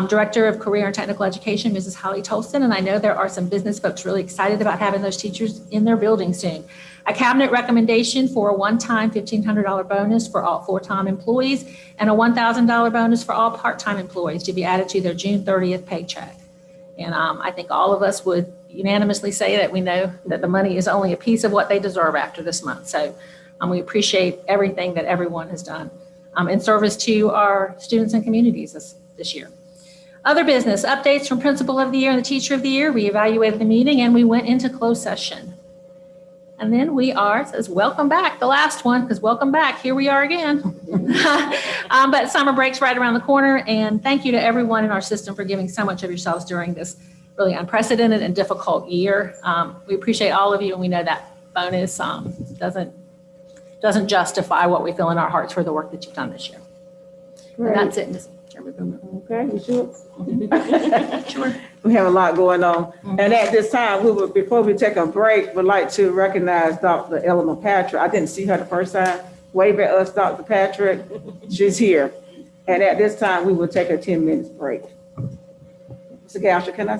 Director of Career and Technical Education, Mrs. Holly Tolston. And I know there are some business folks really excited about having those teachers in their building soon. A cabinet recommendation for a one-time $1,500 bonus for all full-time employees and a $1,000 bonus for all part-time employees to be added to their June 30th paycheck. And I think all of us would unanimously say that we know that the money is only a piece of what they deserve after this month. So we appreciate everything that everyone has done in service to our students and communities this year. Other business updates from Principal of the Year and the Teacher of the Year. We evaluated the meeting and we went into closed session. And then says welcome back, the last one, because welcome back, here we are again. But summer break's right around the corner, and thank you to everyone in our system for giving so much of yourselves during this really unprecedented and difficult year. We appreciate all of you, and we know that bonus doesn't justify what we feel in our hearts for the work that you've done this year. And that's it, Ms. Chairman Boomer. Okay, you sure? Sure. We have a lot going on. And at this time, before we take a break, would like to recognize Dr. Eleanor Patrick. I didn't see her the first time. Wave at us, Dr. Patrick. She's here. And at this time, we will take a 10-minute break. Mr. Goucher, can I?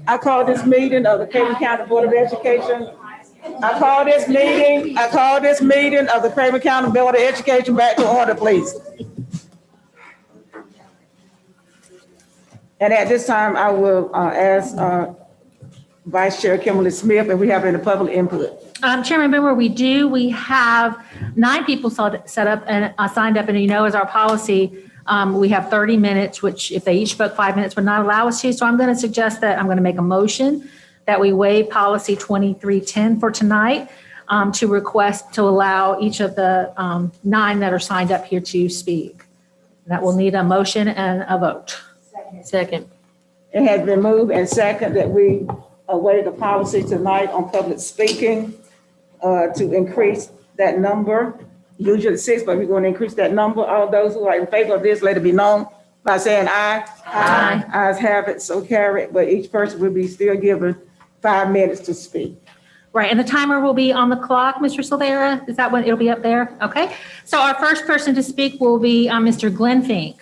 I call this meeting of the Craven County Board of Education. I call this meeting of the Craven County Board of Education back to order, please. And at this time, I will ask Vice Chair Kimberly Smith if we have any public input. Chairman Boomer, we have 9 people set up and signed up, and as our policy, we have 30 minutes, which if they each spoke 5 minutes would not allow us to. So I'm going to suggest that I'm going to make a motion that we waive policy 2310 for tonight to request to allow each of the 9 that are signed up here to speak. That will need a motion and a vote. Second. It has been moved and second that we waive the policy tonight on public speaking to increase that number. Usually 6, but we're going to increase that number. All those who are in favor of this, let it be known by saying aye. Aye. Ayes have it, so carried, but each person will be still given 5 minutes to speak. Right, and the timer will be on the clock, Mr. Silvera? Is that when it'll be up there? Okay. So our first person to speak will be Mr. Glenn Fink.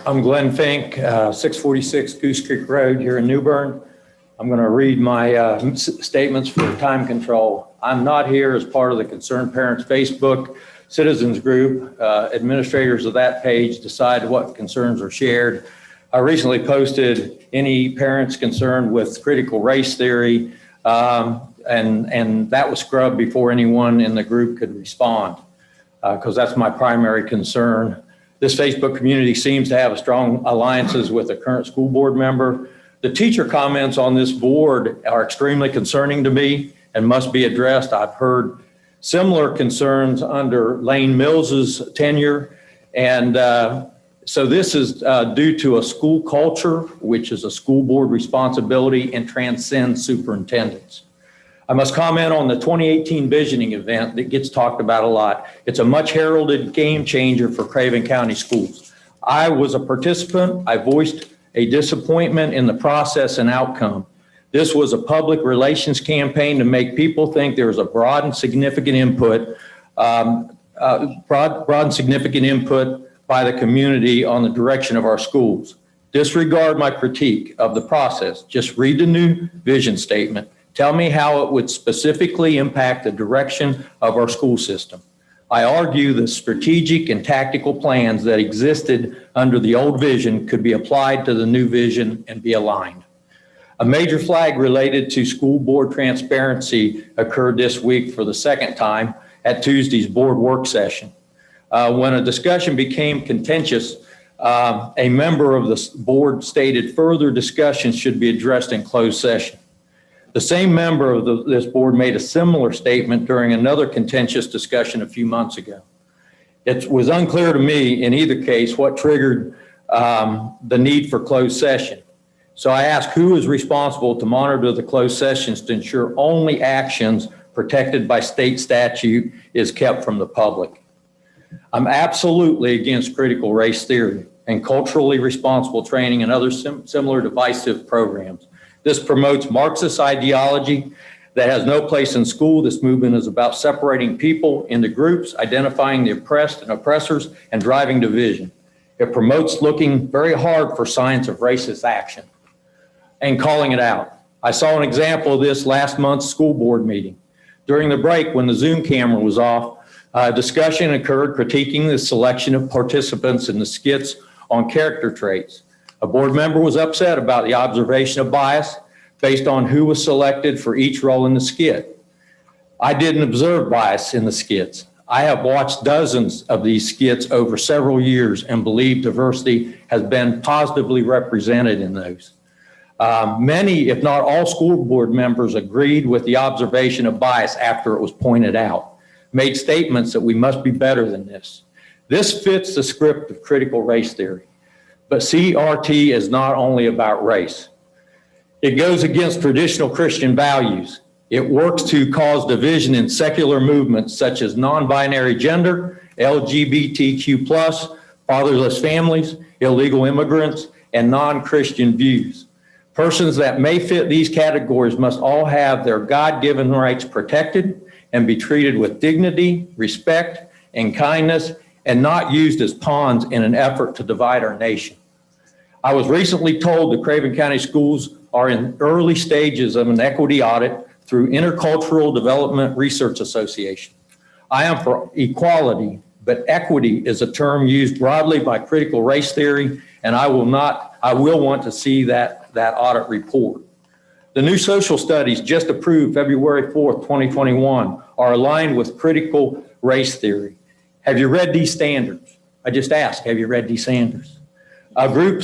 I'm Glenn Fink, 646 Goose Creek Road here in New Bern. I'm going to read my statements for time control. I'm not here as part of the Concerned Parents Facebook citizens group. Administrators of that page decide what concerns are shared. I recently posted any parents concerned with critical race theory, and that was scrubbed before anyone in the group could respond, because that's my primary concern. This Facebook community seems to have strong alliances with a current school board member. The teacher comments on this board are extremely concerning to me and must be addressed. I've heard similar concerns under Lane Mills's tenure. And so this is due to a school culture, which is a school board responsibility and transcends superintendents. I must comment on the 2018 visioning event that gets talked about a lot. It's a much heralded game changer for Craven County schools. I was a participant. I voiced a disappointment in the process and outcome. This was a public relations campaign to make people think there was a broad and significant input, by the community on the direction of our schools. Disregard my critique of the process. Just read the new vision statement. Tell me how it would specifically impact the direction of our school system. I argue the strategic and tactical plans that existed under the old vision could be applied to the new vision and be aligned. A major flag related to school board transparency occurred this week for the second time at Tuesday's board work session. When a discussion became contentious, a member of the board stated further discussions should be addressed in closed session. The same member of this board made a similar statement during another contentious discussion a few months ago. It was unclear to me in either case what triggered the need for closed session. So I asked who is responsible to monitor the closed sessions to ensure only actions protected by state statute is kept from the public. I'm absolutely against critical race theory and culturally responsible training and other similar divisive programs. This promotes Marxist ideology that has no place in school. This movement is about separating people into groups, identifying the oppressed and oppressors, and driving division. It promotes looking very hard for signs of racist action and calling it out. I saw an example of this last month's school board meeting. During the break, when the Zoom camera was off, a discussion occurred critiquing the selection of participants in the skits on character traits. A board member was upset about the observation of bias based on who was selected for each role in the skit. I didn't observe bias in the skits. I have watched dozens of these skits over several years and believe diversity has been positively represented in those. Many, if not all, school board members agreed with the observation of bias after it was pointed out, made statements that we must be better than this. This fits the script of critical race theory. But CRT is not only about race. It goes against traditional Christian values. It works to cause division in secular movements such as non-binary gender, LGBTQ+, fatherless families, illegal immigrants, and non-Christian views. Persons that may fit these categories must all have their God-given rights protected and be treated with dignity, respect, and kindness, and not used as pawns in an effort to divide our nation. I was recently told the Craven County Schools are in early stages of an equity audit through Intercultural Development Research Association. I am for equality, but equity is a term used broadly by critical race theory, and I will want to see that audit report. The new social studies just approved February 4th, 2021 are aligned with critical race theory. Have you read these standards? I just asked, have you read these standards? A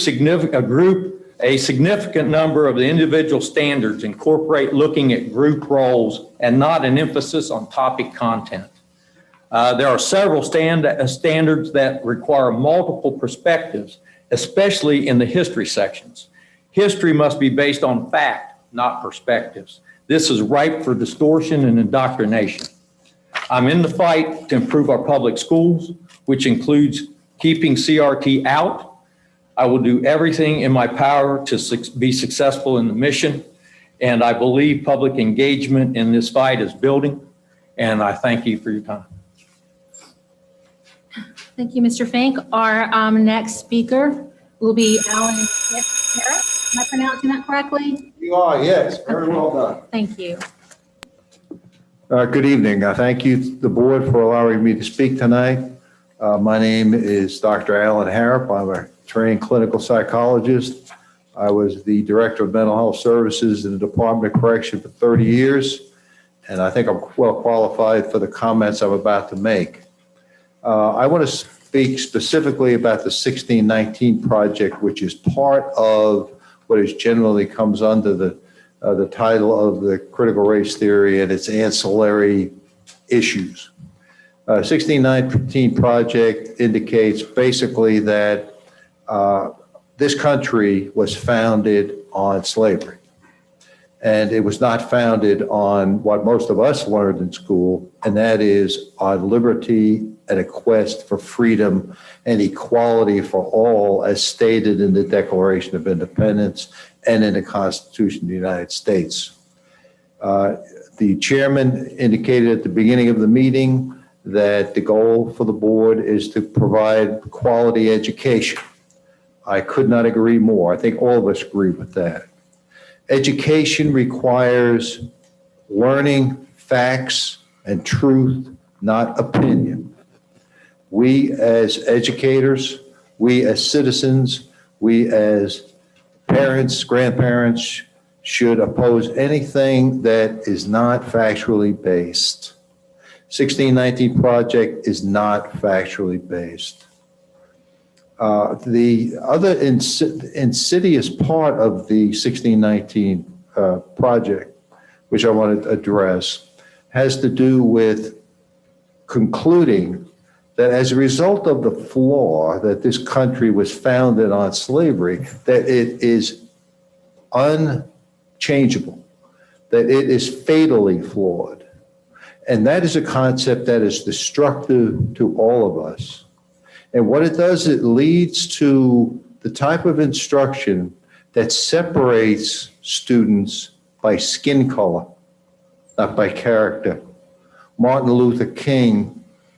significant number of the individual standards incorporate looking at group roles and not an emphasis on topic content. There are several standards that require multiple perspectives, especially in the history sections. History must be based on fact, not perspectives. This is ripe for distortion and indoctrination. I'm in the fight to improve our public schools, which includes keeping CRT out. I will do everything in my power to be successful in the mission, and I believe public engagement in this fight is building, and I thank you for your time. Thank you, Mr. Fink. Our next speaker will be Alan Harrop. Am I pronouncing that correctly? You are, yes. Very well done. Thank you. Good evening. Thank you, the board, for allowing me to speak tonight. My name is Dr. Alan Harrop. I'm a trained clinical psychologist. I was the director of mental health services in the Department of Correction for 30 years, and I think I'm well qualified for the comments I'm about to make. I want to speak specifically about the 1619 project, which is part of what is generally comes under the title of the critical race theory and its ancillary issues. 1619 project indicates basically that this country was founded on slavery. And it was not founded on what most of us learned in school, and that is on liberty and a quest for freedom and equality for all, as stated in the Declaration of Independence and in the Constitution of the United States. The chairman indicated at the beginning of the meeting that the goal for the board is to provide quality education. I could not agree more. I think all of us agree with that. Education requires learning facts and truth, not opinion. We as educators, we as citizens, we as parents, grandparents should oppose anything that is not factually based. 1619 project is not factually based. The other insidious part of the 1619 project, which I want to address, has to do with concluding that as a result of the flaw that this country was founded on slavery, that it is unchangeable, that it is fatally flawed. And that is a concept that is destructive to all of us. And what it does, it leads to the type of instruction that separates students by skin color, not by character. Martin Luther King,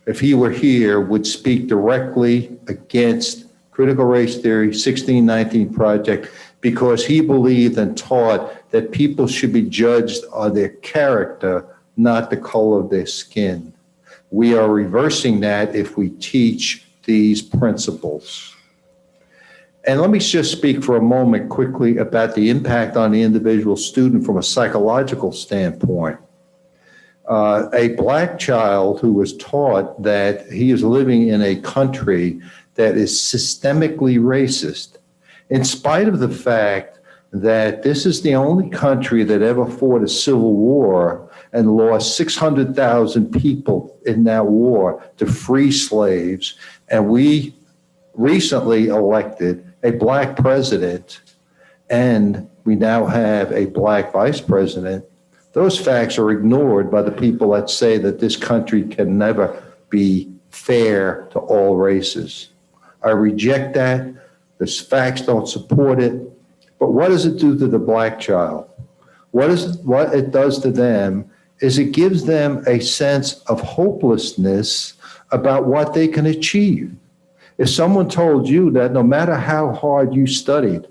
if he were here, would speak directly against critical race theory, 1619 project, because he believed and taught that people should be judged on their character, not the color of their skin. We are reversing that if we teach these principles. And let me just speak for a moment quickly about the impact on the individual student from a psychological standpoint. A Black child who was taught that he is living in a country that is systemically racist, in spite of the fact that this is the only country that ever fought a civil war and lost 600,000 people in that war to free slaves. And we recently elected a Black president, and we now have a Black vice president. Those facts are ignored by the people that say that this country can never be fair to all races. I reject that. The facts don't support it. But what does it do to the black child? What it does to them is it gives them a sense of hopelessness about what they can achieve. If someone told you that no matter how hard you studied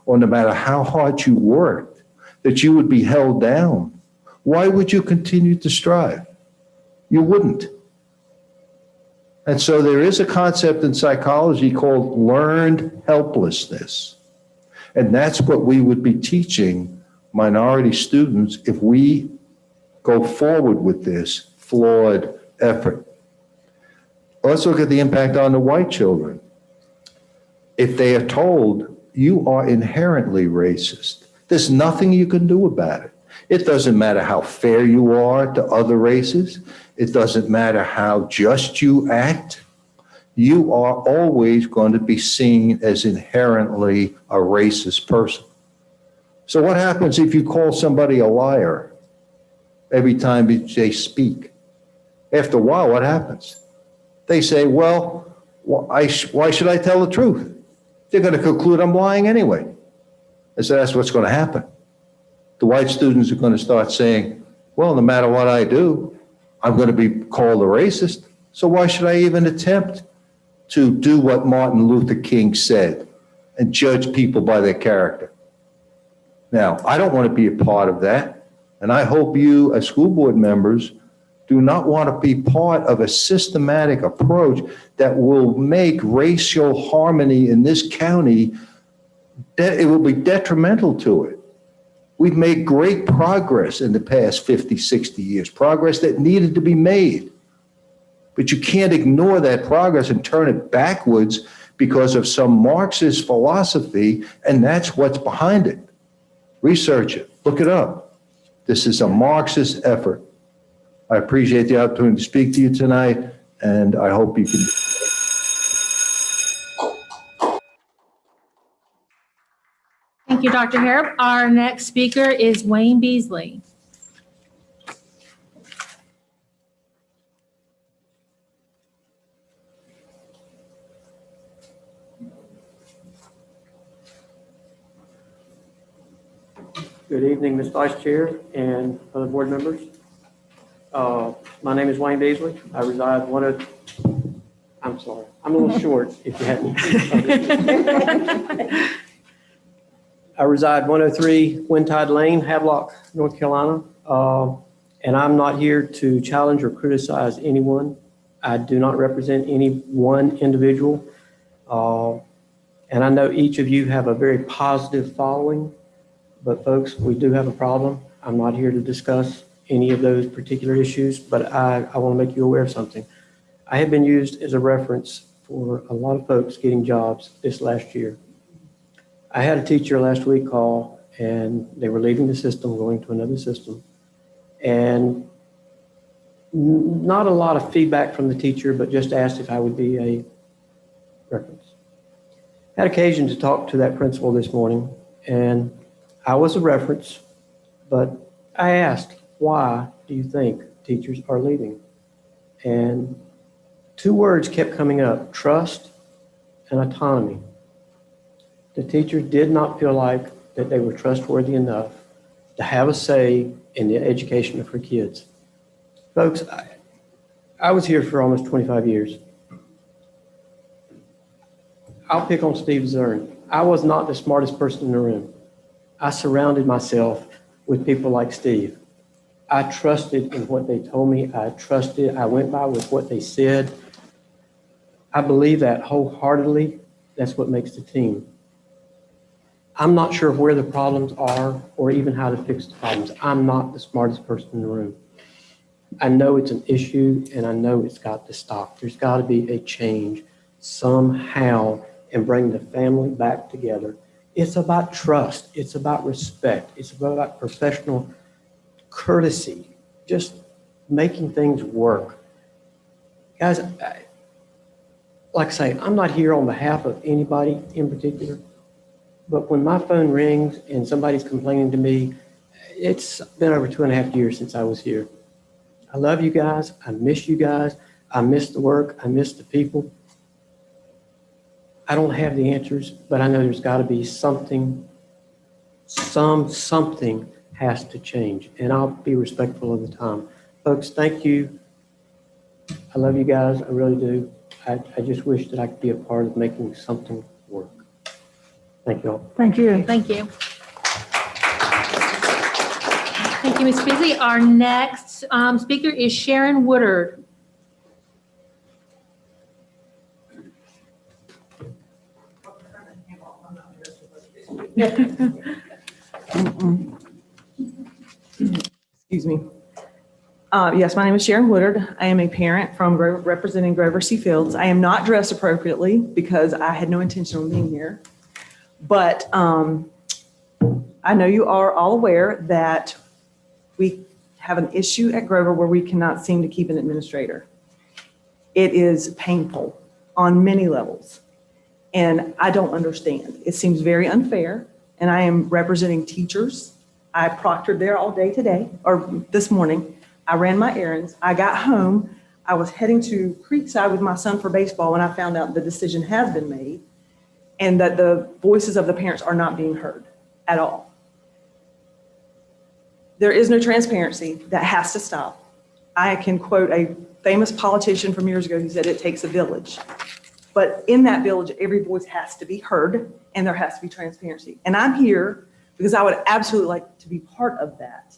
or no matter how hard you worked, that you would be held down, why would you continue to strive? You wouldn't. And so there is a concept in psychology called learned helplessness. And that's what we would be teaching minority students if we go forward with this flawed effort. Let's look at the impact on the white children. If they are told you are inherently racist, there's nothing you can do about it. It doesn't matter how fair you are to other races. It doesn't matter how just you act. You are always going to be seen as inherently a racist person. So what happens if you call somebody a liar every time they speak? After a while, what happens? They say, well, why should I tell the truth? They're going to conclude I'm lying anyway. And so that's what's going to happen. The white students are going to start saying, well, no matter what I do, I'm going to be called a racist. So why should I even attempt to do what Martin Luther King said and judge people by their character? Now, I don't want to be a part of that. And I hope you, as school board members, do not want to be part of a systematic approach that will make racial harmony in this county, that it will be detrimental to it. We've made great progress in the past 50, 60 years, progress that needed to be made. But you can't ignore that progress and turn it backwards because of some Marxist philosophy, and that's what's behind it. Research it, look it up. This is a Marxist effort. I appreciate the opportunity to speak to you tonight, and I hope you can. Thank you, Dr. Harrop. Our next speaker is Wayne Beasley. Good evening, Ms. Vice Chair and other board members. My name is Wayne Beasley. I reside I'm sorry, I'm a little short if you hadn't. I reside 103 Windtide Lane, Havelock, North Carolina. And I'm not here to challenge or criticize anyone. I do not represent any one individual. And I know each of you have a very positive following, but folks, we do have a problem. I'm not here to discuss any of those particular issues, but I want to make you aware of something. I have been used as a reference for a lot of folks getting jobs this last year. I had a teacher last week call, and they were leaving the system, going to another system. And not a lot of feedback from the teacher, but just asked if I would be a reference. Had occasion to talk to that principal this morning, and I was a reference, but I asked, why do you think teachers are leaving? And two words kept coming up, trust and autonomy. The teachers did not feel like that they were trustworthy enough to have a say in the education of her kids. Folks, I was here for almost 25 years. I'll pick on Steve Zern. I was not the smartest person in the room. I surrounded myself with people like Steve. I trusted in what they told me. I went by with what they said. I believe that wholeheartedly. That's what makes the team. I'm not sure where the problems are or even how to fix the problems. I'm not the smartest person in the room. I know it's an issue and I know it's got to stop. There's got to be a change somehow and bring the family back together. It's about trust. It's about respect. It's about professional courtesy, just making things work. Guys, like I say, I'm not here on behalf of anybody in particular, but when my phone rings and somebody's complaining to me, it's been over 2.5 years since I was here. I love you guys. I miss you guys. I miss the work. I miss the people. I don't have the answers, but I know there's got to be something something has to change, and I'll be respectful of the time. Folks, thank you. I love you guys, I really do. I just wish that I could be a part of making something work. Thank you all. Thank you. Thank you. Thank you, Ms. Beasley. Our next speaker is Sharon Woodard. Excuse me. Yes, my name is Sharon Woodard. I am a parent from representing Grover C. Fields. I am not dressed appropriately because I had no intention of being here. But I know you are all aware that we have an issue at Grover where we cannot seem to keep an administrator. It is painful on many levels, and I don't understand. It seems very unfair, and I am representing teachers. I proctored there all day today, or this morning. I ran my errands. I got home. I was heading to Creekside with my son for baseball when I found out the decision has been made and that the voices of the parents are not being heard at all. There is no transparency. That has to stop. I can quote a famous politician from years ago who said it takes a village. But in that village, every voice has to be heard and there has to be transparency. And I'm here because I would absolutely like to be part of that.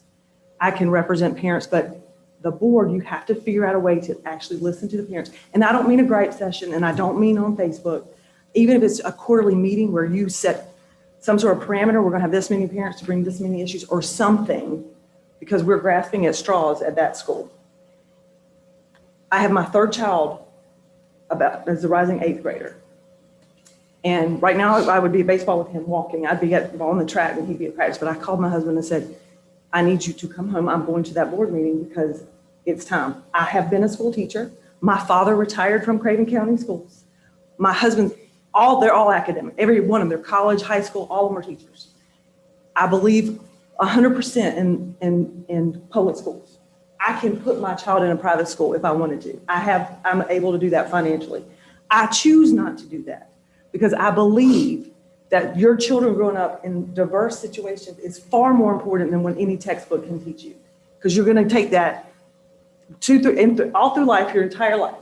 I can represent parents, but the board, you have to figure out a way to actually listen to the parents. And I don't mean a gripe session, and I don't mean on Facebook. Even if it's a quarterly meeting where you set some sort of parameter, we're gonna have this many parents to bring this many issues or something, because we're grasping at straws at that school. I have my third child as a rising 8th grader. And right now I would be at baseball with him walking. I'd be on the track and he'd be at practice, but I called my husband and said, I need you to come home. I'm going to that board meeting because it's time. I have been a school teacher. My father retired from Craven County Schools. My husband, they're all academic. Every one of them, they're college, high school, all of them are teachers. I believe 100% in public schools. I can put my child in a private school if I wanted to. I'm able to do that financially. I choose not to do that because I believe that your children growing up in diverse situations is far more important than what any textbook can teach you. Because you're going to take that all through life, your entire life,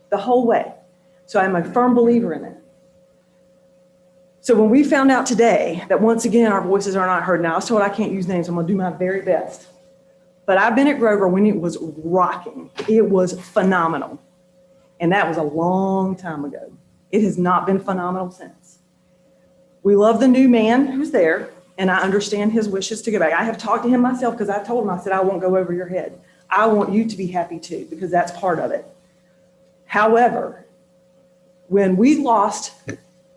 the whole way. So I'm a firm believer in it. So when we found out today that once again our voices are not heard, now I was told I can't use names, I'm going to do my very best. But I've been at Grover when it was rocking. It was phenomenal. And that was a long time ago. It has not been phenomenal since. We love the new man who's there, and I understand his wishes to go back. I have talked to him myself because I told him, I said, I won't go over your head. I want you to be happy too, because that's part of it. However, when we lost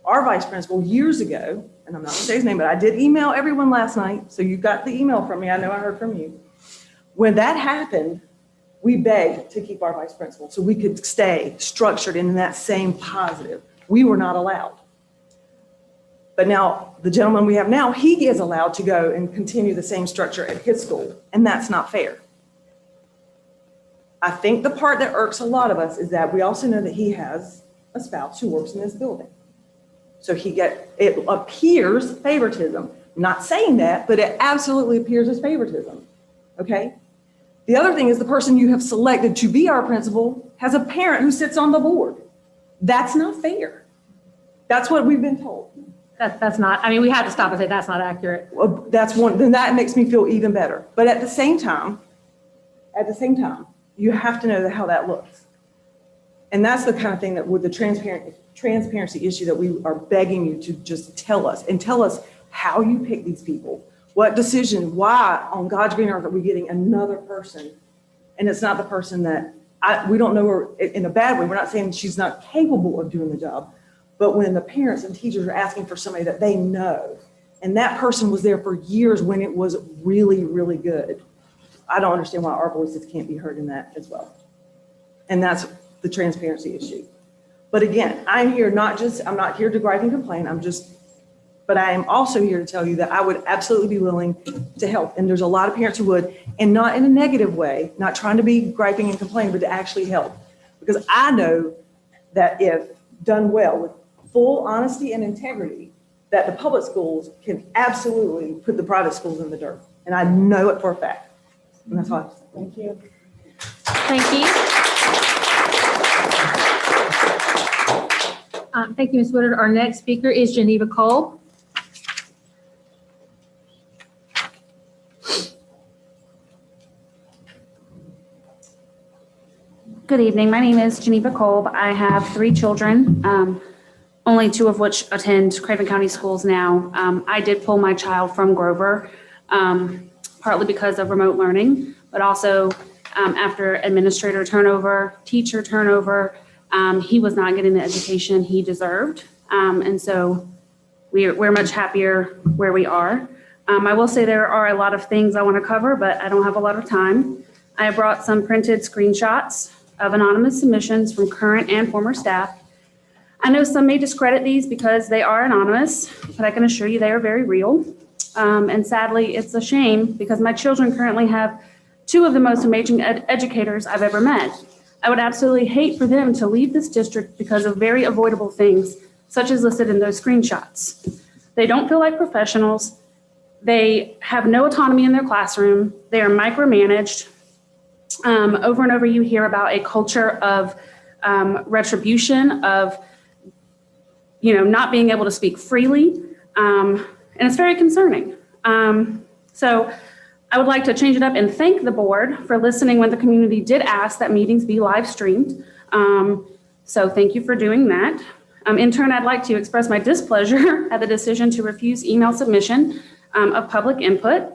our vice principal years ago, and I'm not gonna say his name, but I did email everyone last night, so you got the email from me. I know I heard from you. When that happened, we begged to keep our vice principal so we could stay structured in that same positive. We were not allowed. But now the gentleman we have now, he is allowed to go and continue the same structure at his school, and that's not fair. I think the part that irks a lot of us is that we also know that he has a spouse who works in this building. So it appears favoritism. I'm not saying that, but it absolutely appears as favoritism, okay? The other thing is the person you have selected to be our principal has a parent who sits on the board. That's not fair. That's what we've been told. That's not, I mean, we have to stop and say that's not accurate. Well, then that makes me feel even better. But at the same time, you have to know how that looks. And that's the kind of thing that with the transparency issue that we are begging you to just tell us how you pick these people. What decision, why on God's green earth are we getting another person? And it's not the person that, we don't know her in a bad way. We're not saying she's not capable of doing the job. But when the parents and teachers are asking for somebody that they know, and that person was there for years when it was really, really good, I don't understand why our voices can't be heard in that as well. And that's the transparency issue. But again, I'm not here to gripe and complain. But I am also here to tell you that I would absolutely be willing to help. And there's a lot of parents who would, and not in a negative way, not trying to be griping and complaining, but to actually help. Because I know that if done well with full honesty and integrity, that the public schools can absolutely put the private schools in the dirt. And I know it for a fact. And that's all I have to say. Thank you. Thank you. Thank you, Ms. Woodard. Our next speaker is Geneva Cole. Good evening. My name is Geneva Kolb. I have 3 children, only 2 of which attend Craven County schools now. I did pull my child from Grover, partly because of remote learning, but also after administrator turnover, teacher turnover, he was not getting the education he deserved. And so we're much happier where we are. I will say there are a lot of things I want to cover, but I don't have a lot of time. I brought some printed screenshots of anonymous submissions from current and former staff. I know some may discredit these because they are anonymous, but I can assure you they are very real. And sadly, it's a shame because my children currently have 2 of the most amazing educators I've ever met. I would absolutely hate for them to leave this district because of very avoidable things, such as listed in those screenshots. They don't feel like professionals. They have no autonomy in their classroom. They are micromanaged. Over and over, you hear about a culture of retribution, of not being able to speak freely, and it's very concerning. So I would like to change it up and thank the board for listening when the community did ask that meetings be live streamed. So thank you for doing that. In turn, I'd like to express my displeasure at the decision to refuse email submission of public input,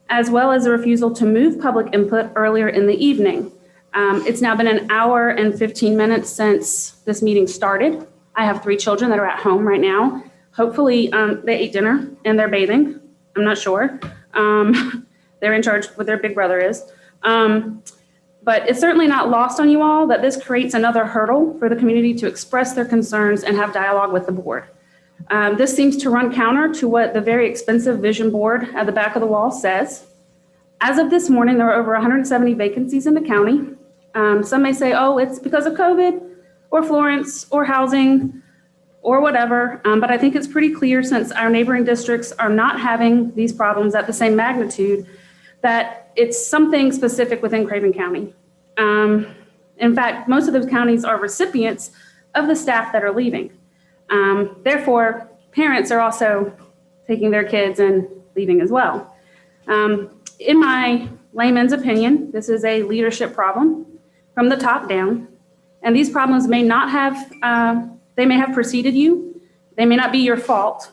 as well as a refusal to move public input earlier in the evening. It's now been an hour and 15 minutes since this meeting started. I have 3 children that are at home right now. Hopefully they ate dinner and they're bathing. I'm not sure. They're in charge what their big brother is. But it's certainly not lost on you all that this creates another hurdle for the community to express their concerns and have dialogue with the board. This seems to run counter to what the very expensive vision board at the back of the wall says. As of this morning, there are over 170 vacancies in the county. Some may say, oh, it's because of COVID or Florence or housing or whatever. But I think it's pretty clear, since our neighboring districts are not having these problems at the same magnitude, that it's something specific within Craven County. In fact, most of those counties are recipients of the staff that are leaving. Therefore, parents are also taking their kids and leaving as well. In my layman's opinion, this is a leadership problem from the top down, and these problems may not have, they may have preceded you, they may not be your fault,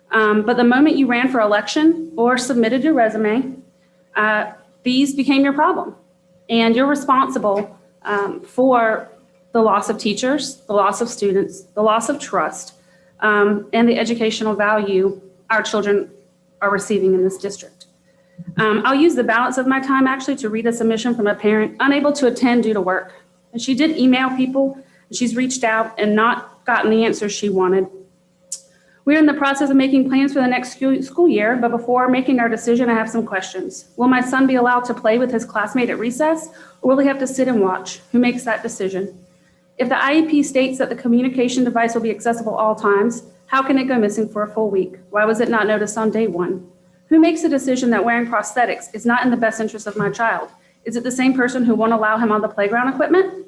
but the moment you ran for election or submitted your resume, these became your problem, and you're responsible for the loss of teachers, the loss of students, the loss of trust, and the educational value our children are receiving in this district. I'll use the balance of my time actually to read a submission from a parent unable to attend due to work. And she did email people, and she's reached out and not gotten the answers she wanted. We're in the process of making plans for the next school year, but before making our decision, I have some questions. Will my son be allowed to play with his classmate at recess, or will he have to sit and watch? Who makes that decision? If the IEP states that the communication device will be accessible all times, how can it go missing for a full week? Why was it not noticed on day 1? Who makes the decision that wearing prosthetics is not in the best interest of my child? Is it the same person who won't allow him on the playground equipment?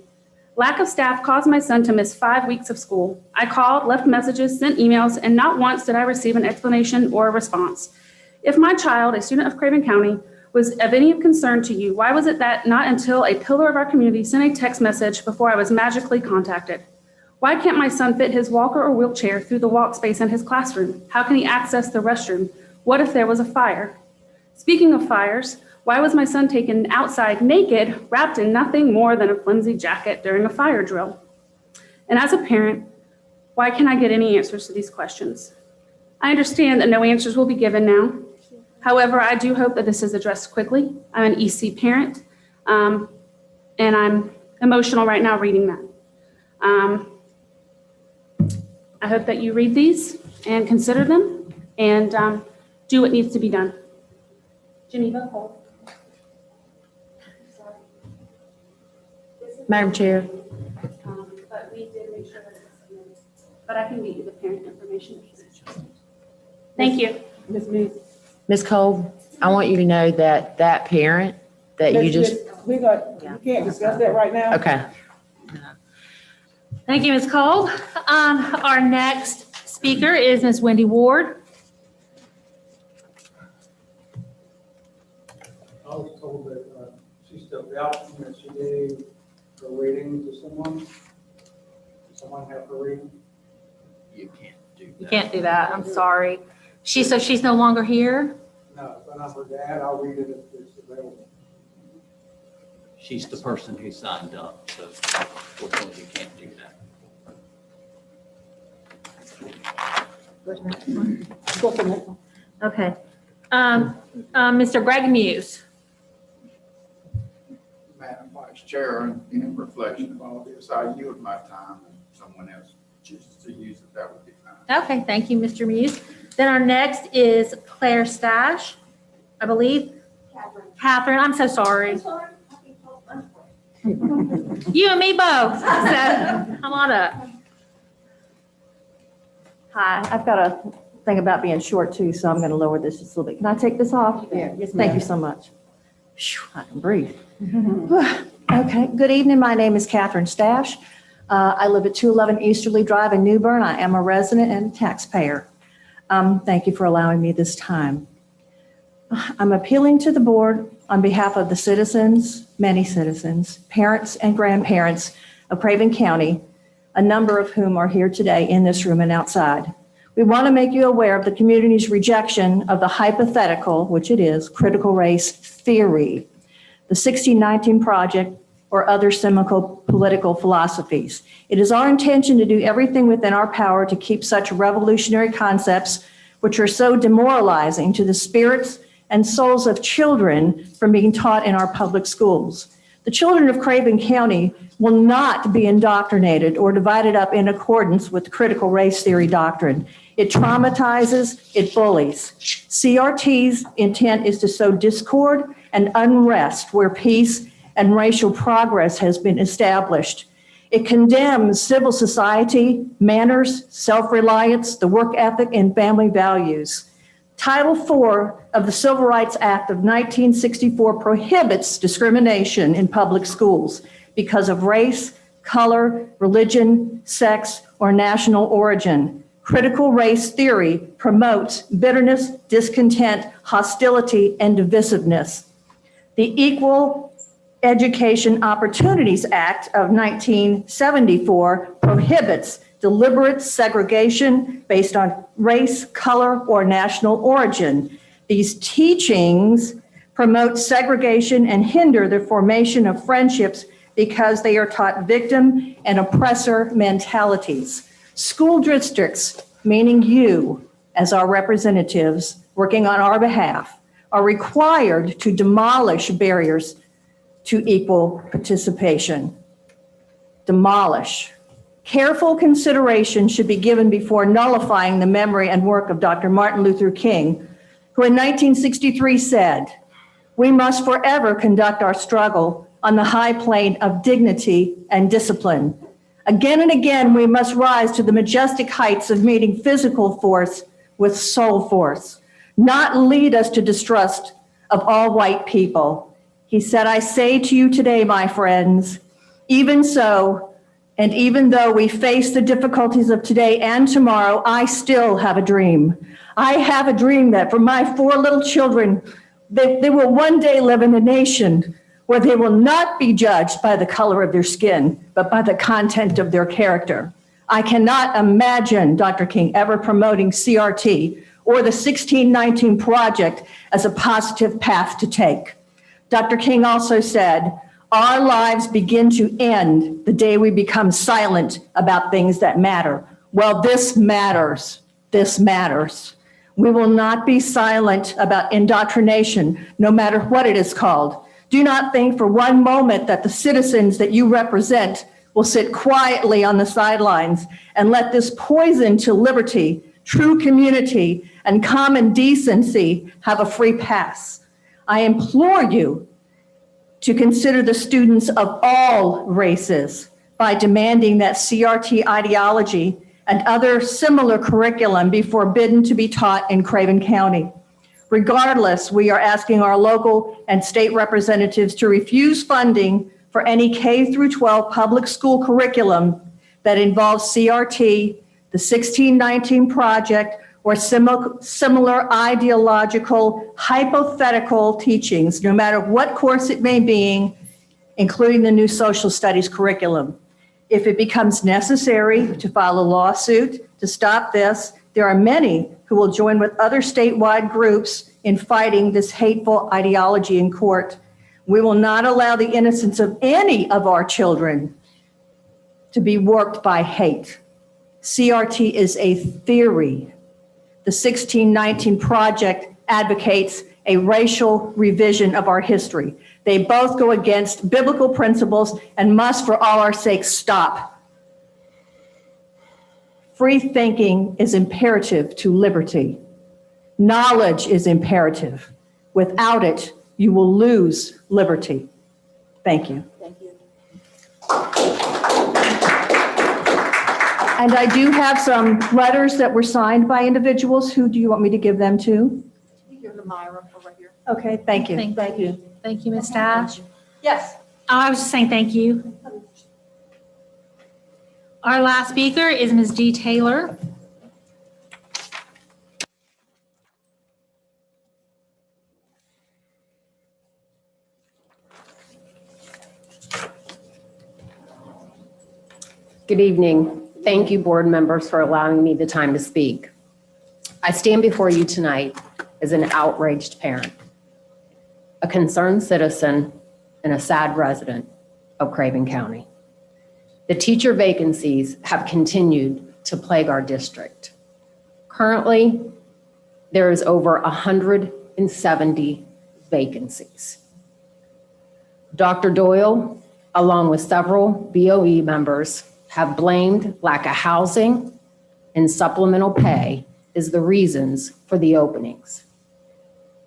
Lack of staff caused my son to miss 5 weeks of school. I called, left messages, sent emails, and not once did I receive an explanation or a response. If my child, a student of Craven County, was of any concern to you, why was it that not until a pillar of our community sent a text message before I was magically contacted? Why can't my son fit his walker or wheelchair through the walk space in his classroom? How can he access the restroom? What if there was a fire? Speaking of fires, why was my son taken outside naked, wrapped in nothing more than a flimsy jacket during a fire drill? And as a parent, why can't I get any answers to these questions? I understand that no answers will be given now. However, I do hope that this is addressed quickly. I'm an EC parent, and I'm emotional right now reading that. I hope that you read these and consider them and do what needs to be done. Geneva Cole. Madam Chair. But we did make sure that it's submitted. But I can get you the parent information if you're interested. Thank you. Ms. Mees. Ms. Cole, I want you to know that that parent that you just, We can't discuss that right now. okay. Thank you, Ms. Cole. Our next speaker is Ms. Wendy Ward. I was told that she stepped out and that she gave her reading to someone. Does someone have her reading? You can't do that. You can't do that. I'm sorry. So she's no longer here? No, but I'm her dad. I'll read it if it's available. She's the person who signed up, so unfortunately you can't do that. Okay. Mr. Greg Muse. Madam Vice Chair, in reflection of all this, I yield my time and someone else chooses to use it, that would be fine. Okay, thank you, Mr. Muse. Then our next is Claire Stash, I believe. Catherine, I'm so sorry. You and me both. So, come on up. Hi, I've got a thing about being short too, so I'm going to lower this just a little bit. Can I take this off? Yeah, yes, Thank ma'am. you so much. Phew, I can breathe. Okay, good evening. My name is Catherine Stash. I live at 211 Easterly Drive in New Bern. I am a resident and taxpayer. Thank you for allowing me this time. I'm appealing to the board on behalf of the citizens, many citizens, parents and grandparents of Craven County, a number of whom are here today in this room and outside. We want to make you aware of the community's rejection of the hypothetical, which it is, critical race theory, the 1619 Project, or other similar political philosophies. It is our intention to do everything within our power to keep such revolutionary concepts, which are so demoralizing to the spirits and souls of children, from being taught in our public schools. The children of Craven County will not be indoctrinated or divided up in accordance with critical race theory doctrine. It traumatizes, it bullies. CRT's intent is to sow discord and unrest where peace and racial progress has been established. It condemns civil society, manners, self-reliance, the work ethic, and family values. Title IV of the Civil Rights Act of 1964 prohibits discrimination in public schools because of race, color, religion, sex, or national origin. Critical race theory promotes bitterness, discontent, hostility, and divisiveness. The Equal Education Opportunities Act of 1974 prohibits deliberate segregation based on race, color, or national origin. These teachings promote segregation and hinder the formation of friendships because they are taught victim and oppressor mentalities. School districts, meaning you as our representatives working on our behalf, are required to demolish barriers to equal participation. Demolish. Careful consideration should be given before nullifying the memory and work of Dr. Martin Luther King, who in 1963 said, "We must forever conduct our struggle on the high plane of dignity and discipline. Again and again, we must rise to the majestic heights of meeting physical force with soul force, not lead us to distrust of all white people." He said, "I say to you today, my friends, even so, and even though we face the difficulties of today and tomorrow, I still have a dream. I have a dream that for my 4 little children, they will one day live in a nation where they will not be judged by the color of their skin, but by the content of their character. I cannot imagine Dr. King ever promoting CRT or the 1619 Project as a positive path to take. Dr. King also said, "Our lives begin to end the day we become silent about things that matter." Well, this matters. This matters. We will not be silent about indoctrination, no matter what it is called. Do not think for one moment that the citizens that you represent will sit quietly on the sidelines and let this poison to liberty, true community, and common decency have a free pass. I implore you to consider the students of all races by demanding that CRT ideology and other similar curriculum be forbidden to be taught in Craven County. Regardless, we are asking our local and state representatives to refuse funding for any K through 12 public school curriculum that involves CRT, the 1619 project, or similar ideological, hypothetical teachings, no matter what course it may be, including the new social studies curriculum. If it becomes necessary to file a lawsuit to stop this, there are many who will join with other statewide groups in fighting this hateful ideology in court. We will not allow the innocence of any of our children to be warped by hate. CRT is a theory. The 1619 Project advocates a racial revision of our history. They both go against biblical principles and must, for all our sakes, stop. Free thinking is imperative to liberty. Knowledge is imperative. Without it, you will lose liberty. Thank you. Thank you. And I do have some letters that were signed by individuals. Who do you want me to give them to? Give to Myra over here. Okay, thank you. Thank you. Thank you, Ms. Dash. Yes. I was just saying thank you. Our last speaker is Ms. Dee Taylor. Good evening. Thank you, board members, for allowing me the time to speak. I stand before you tonight as an outraged parent, a concerned citizen, and a sad resident of Craven County. The teacher vacancies have continued to plague our district. Currently, there is over 170 vacancies. Dr. Doyle, along with several BOE members, have blamed lack of housing and supplemental pay as the reasons for the openings.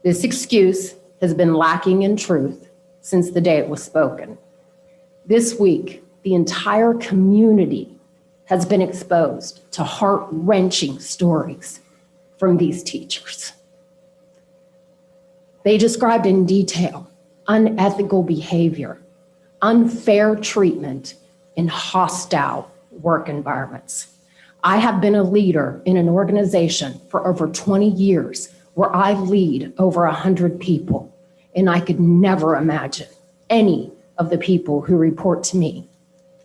This excuse has been lacking in truth since the day it was spoken. This week, the entire community has been exposed to heart-wrenching stories from these teachers. They described in detail unethical behavior, unfair treatment, and hostile work environments. I have been a leader in an organization for over 20 years where I lead over 100 people, and I could never imagine any of the people who report to me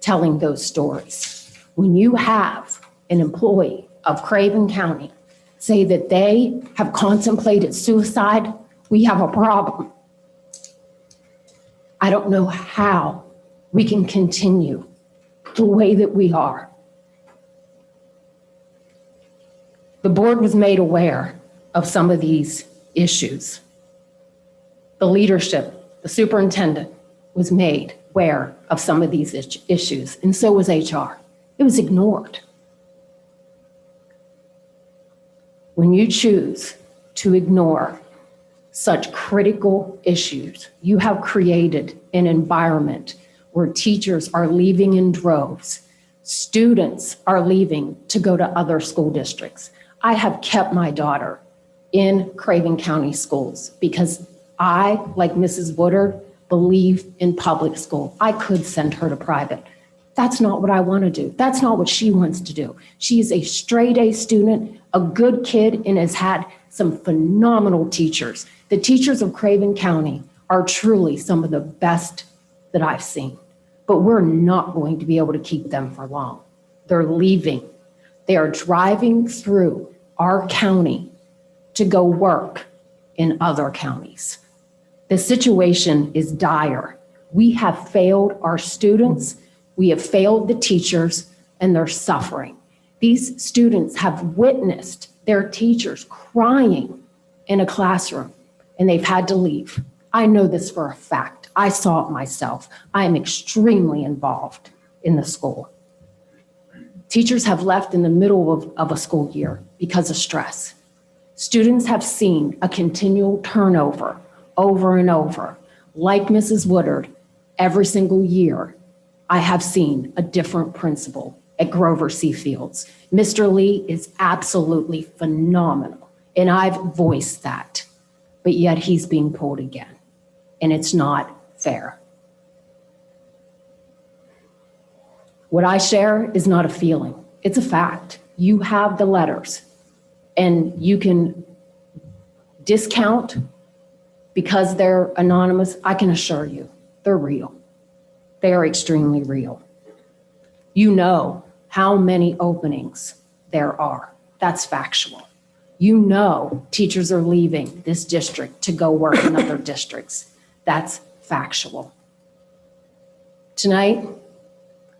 telling those stories. When you have an employee of Craven County say that they have contemplated suicide, we have a problem. I don't know how we can continue the way that we are. The board was made aware of some of these issues. The leadership, the superintendent, was made aware of some of these issues, and so was HR. It was ignored. When you choose to ignore such critical issues, you have created an environment where teachers are leaving in droves. Students are leaving to go to other school districts. I have kept my daughter in Craven County schools because I, like Mrs. Woodard, believe in public school. I could send her to private. That's not what I want to do. That's not what she wants to do. She is a straight A student, a good kid, and has had some phenomenal teachers. The teachers of Craven County are truly some of the best that I've seen. But we're not going to be able to keep them for long. They're leaving. They are driving through our county to go work in other counties. The situation is dire. We have failed our students. We have failed the teachers, and they're suffering. These students have witnessed their teachers crying in a classroom, and they've had to leave. I know this for a fact. I saw it myself. I am extremely involved in the school. Teachers have left in the middle of a school year because of stress. Students have seen a continual turnover over and over. Like Mrs. Woodard, every single year, I have seen a different principal at Grover C. Fields. Mr. Lee is absolutely phenomenal, and I've voiced that, but yet he's being pulled again, and it's not fair. What I share is not a feeling, it's a fact. You have the letters, and you can discount because they're anonymous. I can assure you, they're real. They are extremely real. You know how many openings there are. That's factual. You know teachers are leaving this district to go work in other districts. That's factual. Tonight,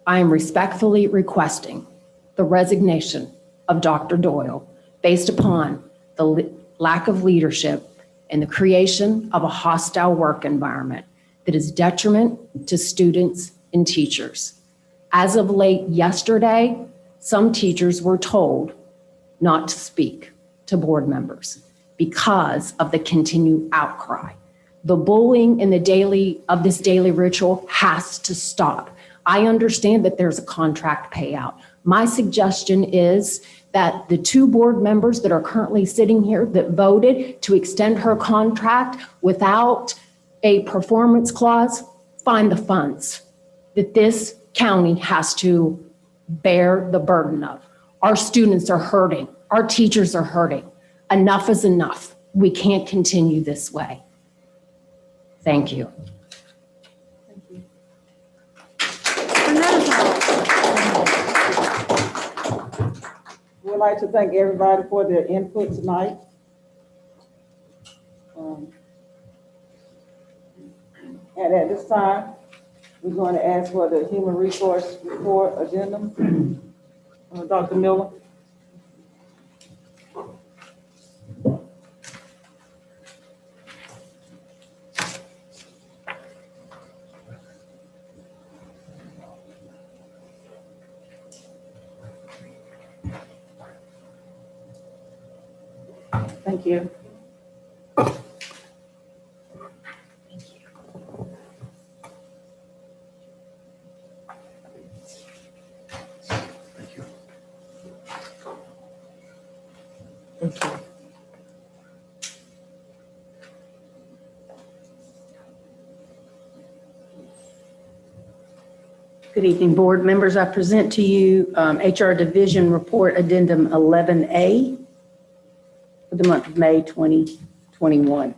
I am respectfully requesting the resignation of Dr. Doyle based upon the lack of leadership and the creation of a hostile work environment that is detriment to students and teachers. As of late yesterday, some teachers were told not to speak to board members because of the continued outcry. The bullying in this daily ritual has to stop. I understand that there's a contract payout. My suggestion is that the 2 board members that are currently sitting here that voted to extend her contract without a performance clause, find the funds that this county has to bear the burden of. Our students are hurting. Our teachers are hurting. Enough is enough. We can't continue this way. Thank you. We'd like to thank everybody for their input tonight. And at this time, we're going to ask for the human resource report addendum. Dr. Miller. Thank you. Good evening, board members. I present to you HR Division Report Addendum 11A for the month of May 2021.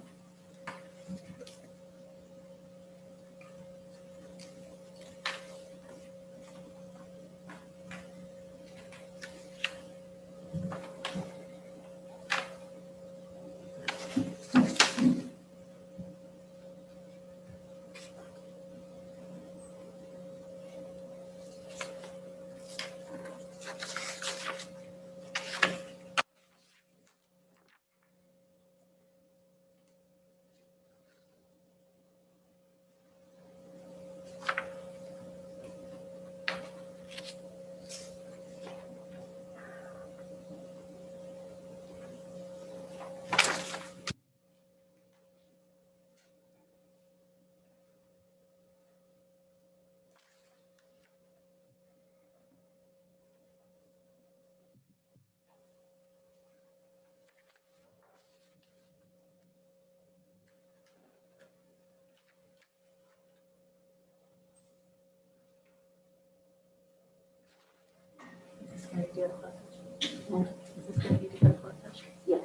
Yeah.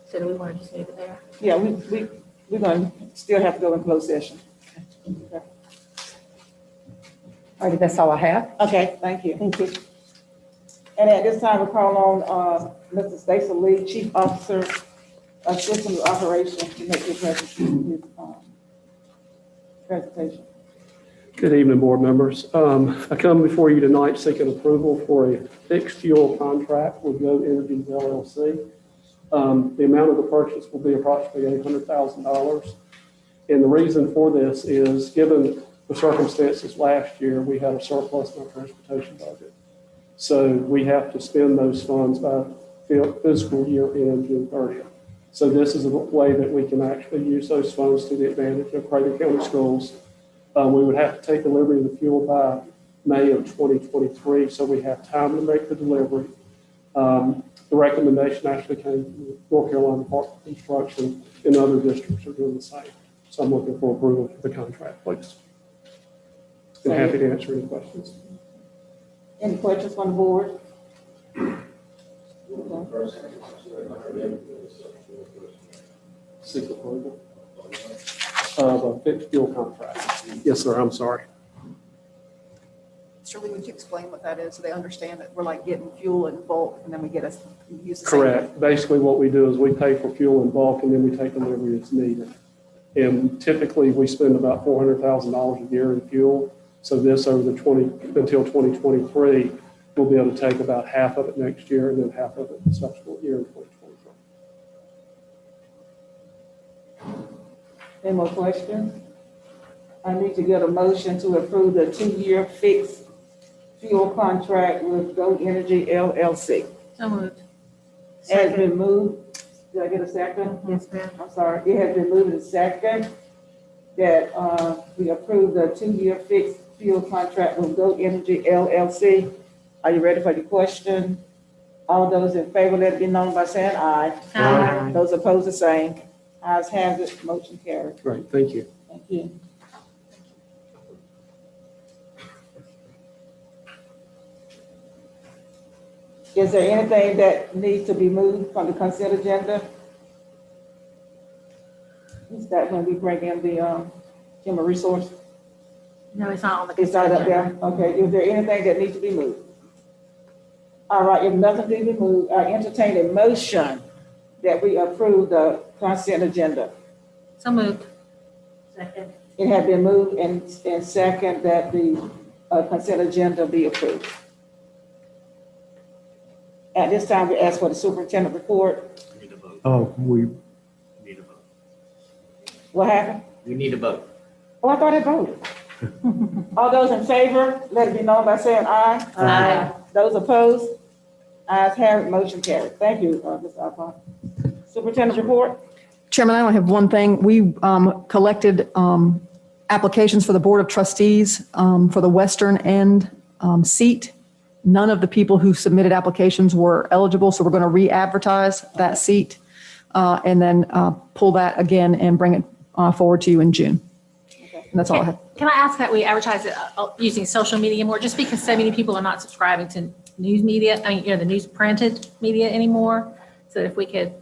So do we want to just leave it there? Yeah, we're going to still have to go in closed session. Okay. All right, that's all I have. Okay, thank you. Thank you. And at this time, we call on Mr. Stacy Lee, Chief Officer of Systems Operations, to make his presentation. Good evening, board members. I come before you tonight seeking approval for a fixed fuel contract with Go Energies LLC. The amount of the purchase will be approximately $800,000. And the reason for this is, given the circumstances last year, we had a surplus in our transportation budget. So we have to spend those funds by fiscal year end June 30th. So this is a way that we can actually use those funds to the advantage of Craven County Schools. We would have to take delivery of the fuel by May of 2023, so we have time to make the delivery. The recommendation actually came from North Carolina Department of Construction, and other districts are doing the same. So I'm looking for approval for the contract, please. And happy to answer any questions. Any questions from the board? Seek approval of a fixed fuel contract. Yes, sir, I'm sorry. Shirley, would you explain what that is so they understand that we're like getting fuel in bulk and then we get use the same? Correct. Basically, what we do is we pay for fuel in bulk and then we take delivery as needed. And typically, we spend about $400,000 a year in fuel. So this over the until 2023, we'll be able to take about half of it next year and then half of it the subsequent year in 2023. Any more questions? I need to get a motion to approve the 2-year fixed fuel contract with Go Energy LLC. So moved. It has been moved. Did I get a second? Yes, ma'am. I'm sorry. It has been moved and second that we approve the 2-year fixed fuel contract with Go Energy LLC. Are you ready for the question? All those in favor, let it be known by saying aye. Aye. Those opposed, the same. Ayes have it, motion carried. Great, thank you. Thank you. Is there anything that needs to be moved from the consent agenda? Is that when we bring in the human resource? No, it's not on the It's consent not up agenda. there? Okay, is there anything that needs to be moved? All right, if nothing needs to be moved, I entertain a motion that we approve the consent agenda. So moved. Second. It had been moved and second that the consent agenda be approved. At this time, we ask for the superintendent report. We What happened? We need a vote. Oh, I thought I voted. All those in favor, let it be known by saying aye. Aye. Those opposed? Ayes have it, motion carried. Thank you, Ms. Alpont. Superintendent's report? Chairman, I only have one thing. We collected applications for the Board of Trustees for the western end seat. None of the people who submitted applications were eligible, so we're going to re-advertise that seat and then pull that again and bring it forward to you in June. And that's all I have. Can I ask that we advertise it using social media more, just because so many people are not subscribing to news media, the news printed media anymore? So if we could.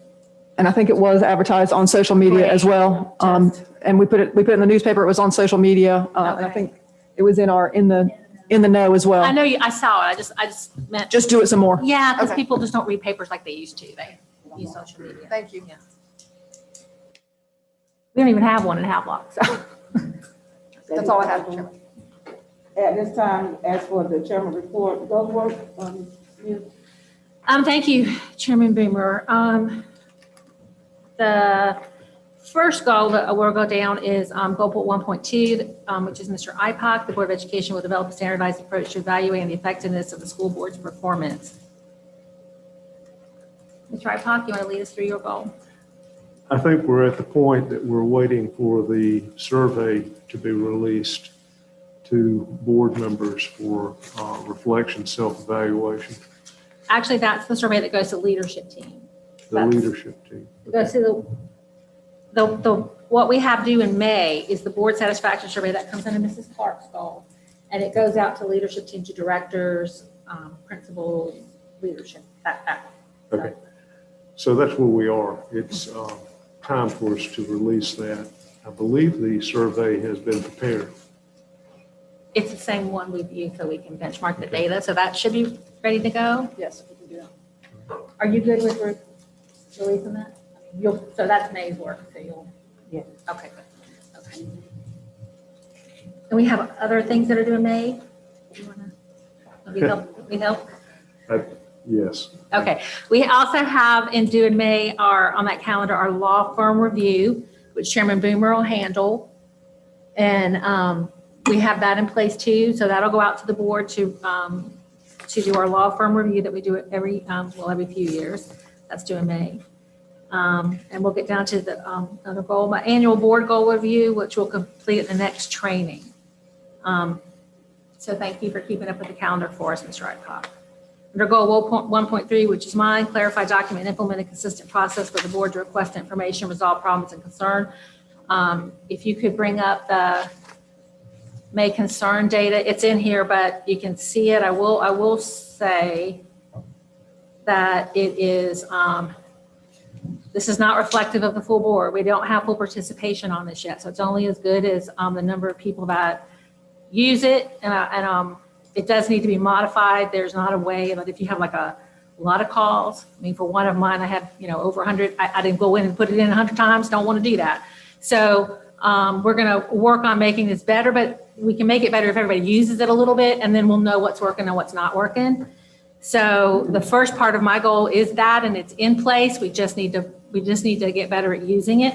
And I think it was advertised on social media as well. And we put it in the newspaper. It was on social media. And I think it was in the know as well. I know I saw it. I just meant. Just do it some more. Yeah, because Okay. people just don't read papers like they used to. They use social media. Thank you. Yeah. We don't even have one in Havelock, so. That's all I have, Chairman. At this time, as for the chairman report, those work, Thank you, Chairman Boomer. The first goal that we'll go down is goal point 1.2, which is Mr. IPOC. The Board of Education will develop a standardized approach to evaluating the effectiveness of the school board's performance. Mr. IPOC, you want to lead us through your goal? I think we're at the point that we're waiting for the survey to be released to board members for reflection, self-evaluation, Actually, that's the survey that goes to the leadership team. the leadership team. It goes to what we have due in May is the board satisfaction survey that comes under Mrs. Clark's goal. And it goes out to leadership team, to directors, principals, leadership, that. Okay. So that's where we are. It's time for us to release that. I believe the survey has been prepared. It's the same one we've used, so we can benchmark the data. So that should be ready to go. Yes, we can do that. Are you good with releasing that? So that's May's work, so you'll. Yeah. Okay, good. Okay. And we have other things that are due in May? Do you wanna, we help? Yes. Okay. We also have in due in May on that calendar, our law firm review, which Chairman Boomer will handle. And we have that in place too. So that'll go out to the board to do our law firm review that we do every few years. That's due in May. And we'll get down to the other goal, my annual board goal review, which we'll complete at the next training. So thank you for keeping up with the calendar for us, Mr. Ipop. Under goal 1.3, which is mine, clarify, document, implement a consistent process for the board to request information, resolve problems and concern. If you could bring up the may concern data, it's in here, but you can see it. I will say that it is, this is not reflective of the full board. We don't have full participation on this yet. So it's only as good as the number of people that use it. And it does need to be modified. There's not a way, but if you have like a lot of calls, I mean, for one of mine, I had, over 100. I didn't go in and put it in 100 times. Don't want to do that. So we're going to work on making this better, but we can make it better if everybody uses it a little bit, and then we'll know what's working and what's not working. So the first part of my goal is that, and it's in place. We just need to get better at using it.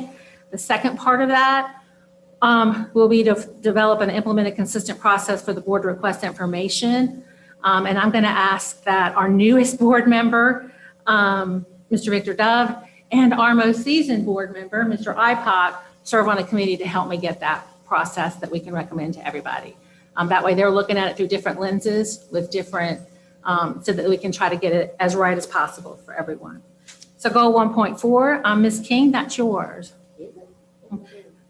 The second part of that will be to develop and implement a consistent process for the board to request information. And I'm going to ask that our newest board member, Mr. Victor Dove, and our most seasoned board member, Mr. Ipop, serve on a committee to help me get that process that we can recommend to everybody. That way they're looking at it through different lenses with different, so that we can try to get it as right as possible for everyone. So goal 1.4, Ms. King, that's yours.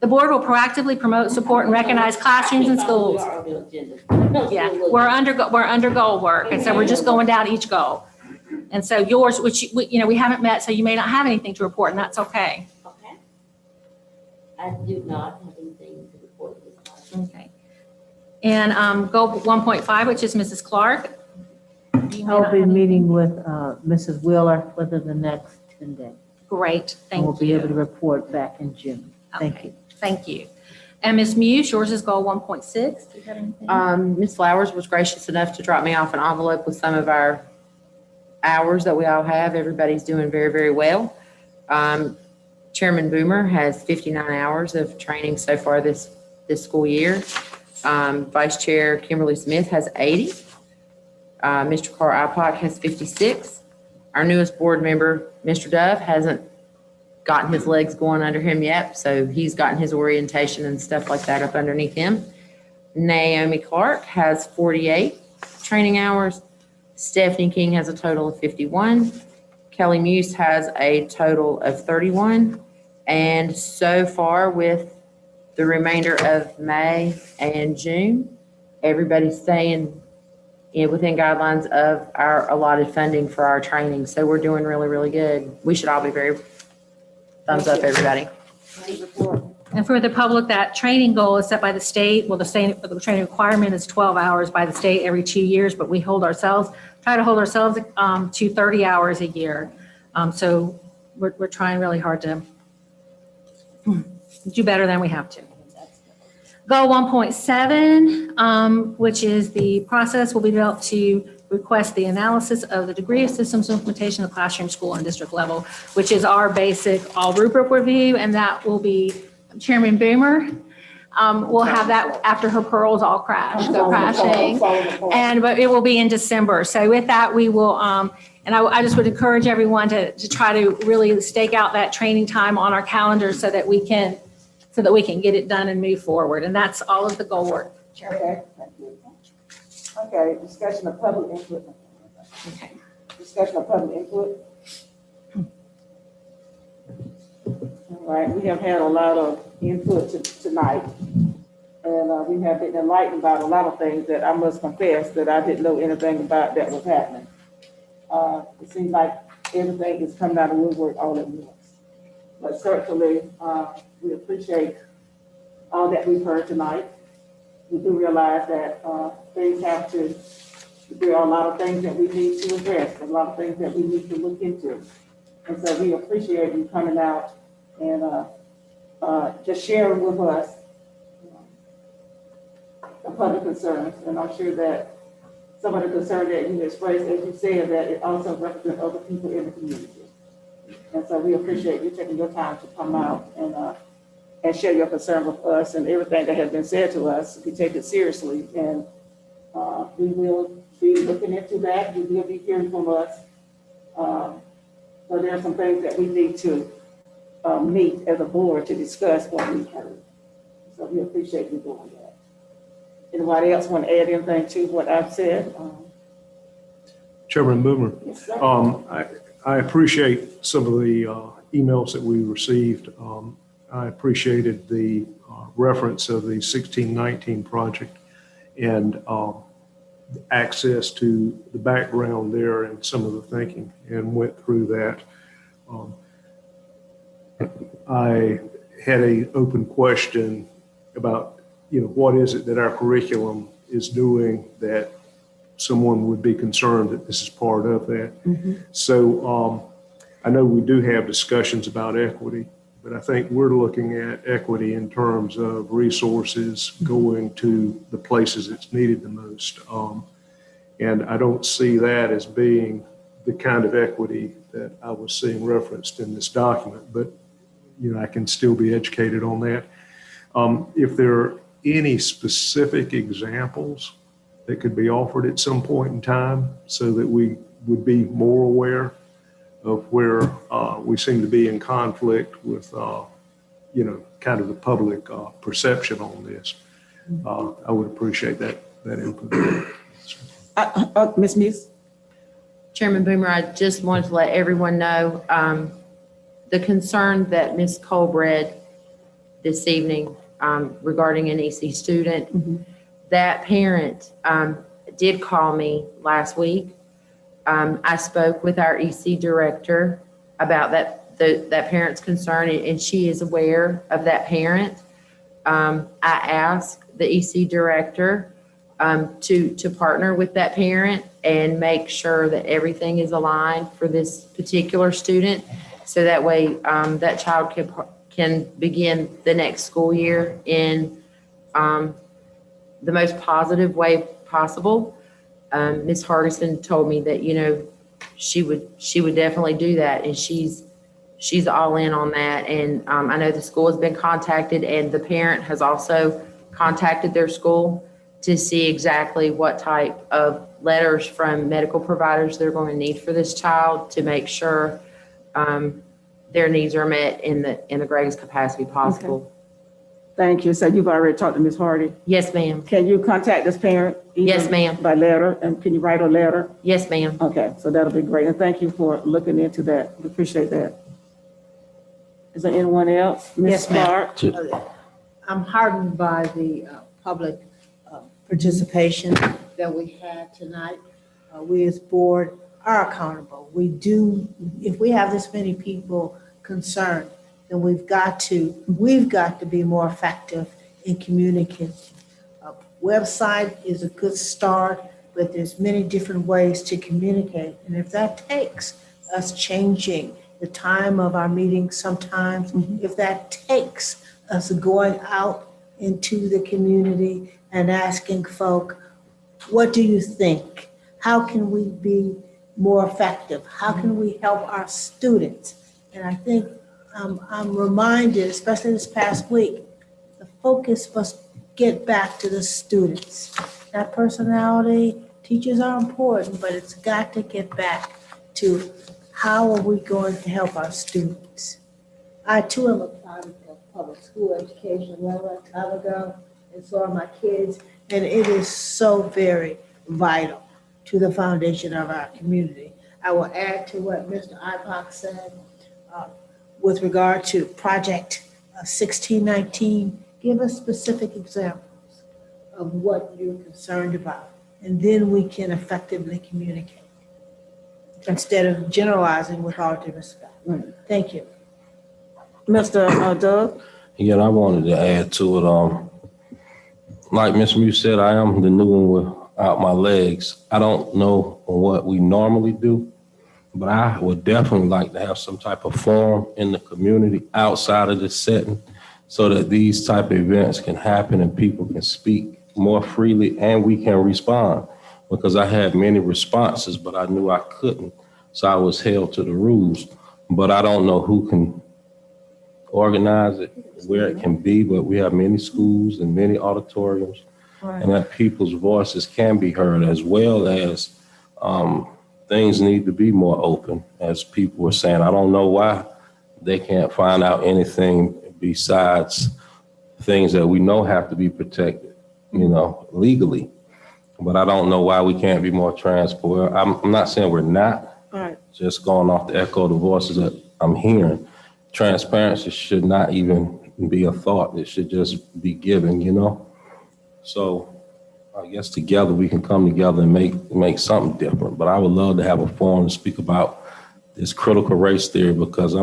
The board will proactively promote, support, and recognize classrooms and schools. Yeah, we're under goal work, and so we're just going down each goal. And so yours, which we haven't met, so you may not have anything to report, and that's okay. Okay. I do not have anything to report this time. Okay. And goal 1.5, which is Mrs. Clark. I'll be meeting with Mrs. Wheeler within the next 10 days. Great, thank you. We'll be able to report back in June. Thank you. Thank you. And Ms. Muse, yours is goal 1.6. Do you have anything? Ms. Flowers was gracious enough to drop me off an envelope with some of our hours that we all have. Everybody's doing very, very well. Chairman Boomer has 59 hours of training so far this school year. Vice Chair Kimberly Smith has 80. Mr. Carl Ipop has 56. Our newest board member, Mr. Dove, hasn't gotten his legs going under him yet, so he's gotten his orientation and stuff like that up underneath him. Naomi Clark has 48 training hours. Stephanie King has a total of 51. Kelly Muse has a total of 31. And so far with the remainder of May and June, everybody's staying within guidelines of our allotted funding for our training. So we're doing really, really good. We should all be very thumbs up, everybody. And for the public, that training goal is set by the state. Well, the training requirement is 12 hours by the state every 2 years, but we try to hold ourselves to 30 hours a year. So we're trying really hard to do better than we have to. Goal 1.7, which is the process will be developed to request the analysis of the degree of systems implementation of classroom, school, and district level, which is our basic all rubric review, and that will be Chairman Boomer. We'll have that after her pearls all go crashing, but it will be in December. So with that, we will, and I just would encourage everyone to try to really stake out that training time on our calendar so that we can get it done and move forward. And that's all of the goal work. Okay, thank you. Okay, discussion of public input. Okay. Discussion of public input. All right, we have had a lot of input tonight. And we have been enlightened about a lot of things that I must confess that I didn't know anything about that was happening. It seems like everything is coming out of woodwork all at once. But certainly, we appreciate all that we've heard tonight. We do realize that there are a lot of things that we need to address, a lot of things that we need to look into. And so we appreciate you coming out and just sharing with us the public concerns. And I'm sure that some of the concerns that you expressed, as you said, that it also represents other people in the community. And so we appreciate you taking your time to come out and share your concern with us, and everything that has been said to us. We take it seriously, and we will be looking into that. You will be hearing from us. So there are some things that we need to meet as a board to discuss what we've heard. So we appreciate you doing that. Anybody else want to add anything to what I've said? Chairman Boomer, Yes, sir. I appreciate some of the emails that we received. I appreciated the reference of the 1619 project and access to the background there and some of the thinking, and went through that. I had an open question about, what is it that our curriculum is doing that someone would be concerned that this is part of that. So I know we do have discussions about equity, but I think we're looking at equity in terms of resources going to the places it's needed the most. And I don't see that as being the kind of equity that I was seeing referenced in this document, but I can still be educated on that. If there are any specific examples that could be offered at some point in time so that we would be more aware of where we seem to be in conflict with, kind of the public perception on this, I would appreciate that input. Ms. Muse? Chairman Boomer, I just wanted to let everyone know the concern that Ms. Cole read this evening regarding an EC student. That parent did call me last week. I spoke with our EC director about that parent's concern, and she is aware of that parent. I asked the EC director to partner with that parent and make sure that everything is aligned for this particular student, so that way that child can begin the next school year in the most positive way possible. Ms. Hardison told me that, she would definitely do that, and she's all in on that. And I know the school has been contacted, and the parent has also contacted their school to see exactly what type of letters from medical providers they're going to need for this child to make sure their needs are met in the greatest capacity possible. Thank you. So you've already talked to Ms. Hardy? Yes, ma'am. Can you contact this parent? Yes, ma'am. By letter? And can you write a letter? Yes, ma'am. Okay, so that'll be great. And thank you for looking into that. We appreciate that. Is there anyone else? Ms. Yes, ma'am. Clark? I'm heartened by the public participation that we had tonight. We as board are accountable. If we have this many people concerned, then we've got to be more effective in communicating. Website is a good start, but there's many different ways to communicate. And if that takes us changing the time of our meetings sometimes, if that takes us going out into the community and asking folk, what do you think? How can we be more effective? How can we help our students? And I think I'm reminded, especially this past week, the focus must get back to the students. That personality, teachers are important, but it's got to get back to how are we going to help our students? I too am a product of public school education a long time ago, and so are my kids, and it is so very vital to the foundation of our community. I will add to what Mr. Ibach said with regard to Project 1619. Give us specific examples of what you're concerned about, and then we can effectively communicate instead of generalizing with all due respect. Thank you. Mr. Doug? Yeah, I wanted to add to it. Like Ms. Muse said, I am the new one without my legs. I don't know what we normally do, but I would definitely like to have some type of forum in the community outside of this setting so that these type of events can happen and people can speak more freely and we can respond. Because I had many responses, but I knew I couldn't. So I was held to the rules. But I don't know who can organize it, where it can be, but we have many schools and many auditoriums. Right. And that people's voices can be heard, as well as things need to be more open, as people were saying. I don't know why they can't find out anything besides things that we know have to be protected. you know, legally. But I don't know why we can't be more transparent. I'm not saying we're not, Right. just going off the echo of the voices that I'm hearing. Transparency should not even be a thought. It should just be given, you know? So I guess together we can come together and make something different. But I would love to have a forum to speak about this critical race theory because I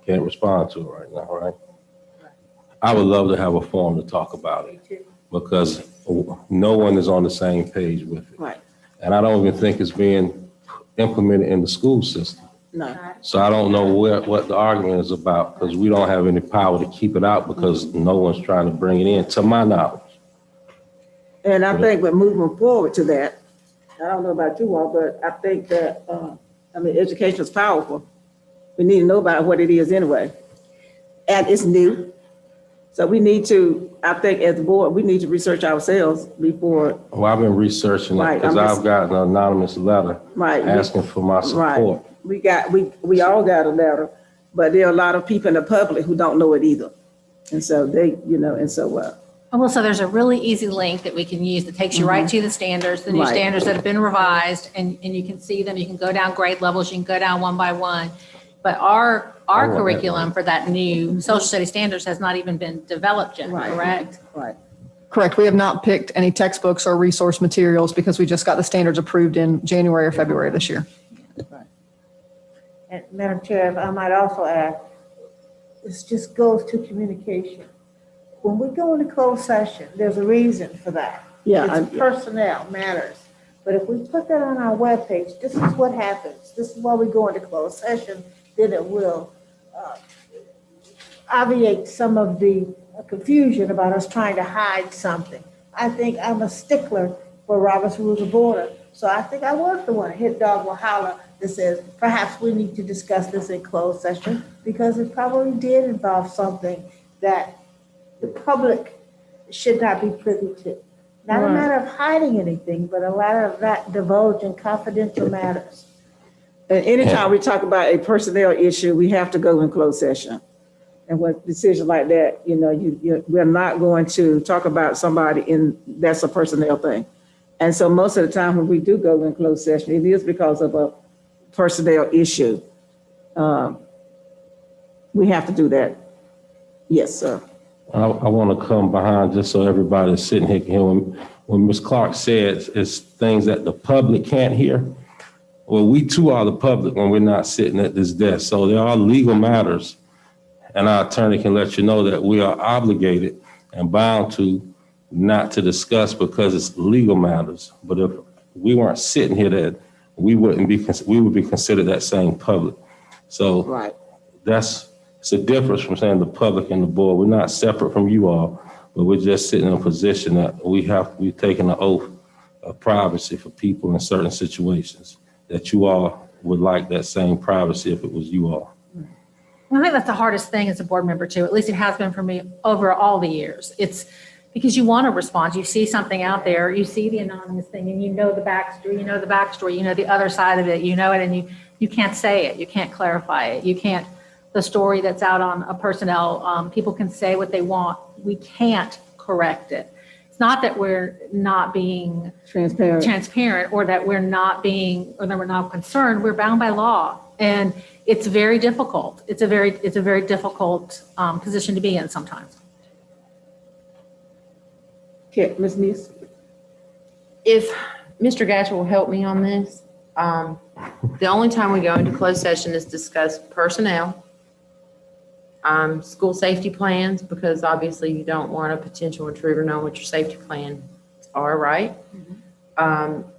can't respond to it right now, right? I would love to have a forum to talk about it because no one is on the same page with it. Right. And I don't even think it's being implemented in the school system. No. So I don't know what the argument is about because we don't have any power to keep it out because no one's trying to bring it in, to my knowledge. And I think we're moving forward to that. I don't know about you all, but I think that, education is powerful. We need to know about what it is anyway. And it's new. So we need to, I think as a board, we need to research ourselves before. Well, I've been researching it because I've gotten an anonymous letter asking for my support. Right. We all got a letter, but there are a lot of people in the public who don't know it either. And so they, Melissa, there's a really easy link that we can use that takes you right to the standards, the new Right. standards that have been revised, and you can see them. You can go down grade levels, you can go down one by one. But our want that curriculum for that new social studies standards has not even been developed yet, correct? Right. Correct. We have not picked any textbooks or resource materials because we just got the standards approved in January or February of this year. And Madam Chair, if I might also add, this just goes to communication. When we go into closed session, there's a reason for that. Yeah, It's personnel matters. But if we put that on our webpage, this is what happens. This is why we go into closed session, then it will obviate some of the confusion about us trying to hide something. I think I'm a stickler for Robert's Rules of Order. So I think I was the one, hit dog will holler, that says perhaps we need to discuss this in closed session because it probably did involve something that the public should not be privy to. Not a Right. matter of hiding anything, but a matter of not divulging confidential matters. And anytime we talk about a personnel issue, we have to go in closed session. And with decisions like that, we're not going to talk about somebody that's a personnel thing. And so most of the time when we do go in closed session, it is because of a personnel issue. We have to do that. Yes, sir. I want to come behind just so everybody's sitting here can hear when Ms. Clark says it's things that the public can't hear. Well, we too are the public when we're not sitting at this desk. So there are legal matters, and our attorney can let you know that we are obligated and bound to not to discuss because it's legal matters. But if we weren't sitting here, that we would be considered that same public. So Right. It's a difference from saying the public and the board. We're not separate from you all, but we're just sitting in a position that we've taken an oath of privacy for people in certain situations that you all would like that same privacy if it was you all. I think that's the hardest thing as a board member too. At least it has been for me over all the years. It's because you want to respond. You see something out there, you see the anonymous thing and you know the backstory, you know the other side of it, you know it, and you can't say it. You can't clarify it. You can't, the story that's out on a personnel, people can say what they want. We can't correct it. It's not that we're not being transparent or that we're not concerned. We're bound by law. And it's very difficult. It's a very difficult position to be in sometimes. Okay, Ms. Neese? If Mr. Gatchell will help me on this, the only time we go into closed session is discuss personnel, school safety plans, because obviously you don't want a potential intruder knowing what your safety plans are, right?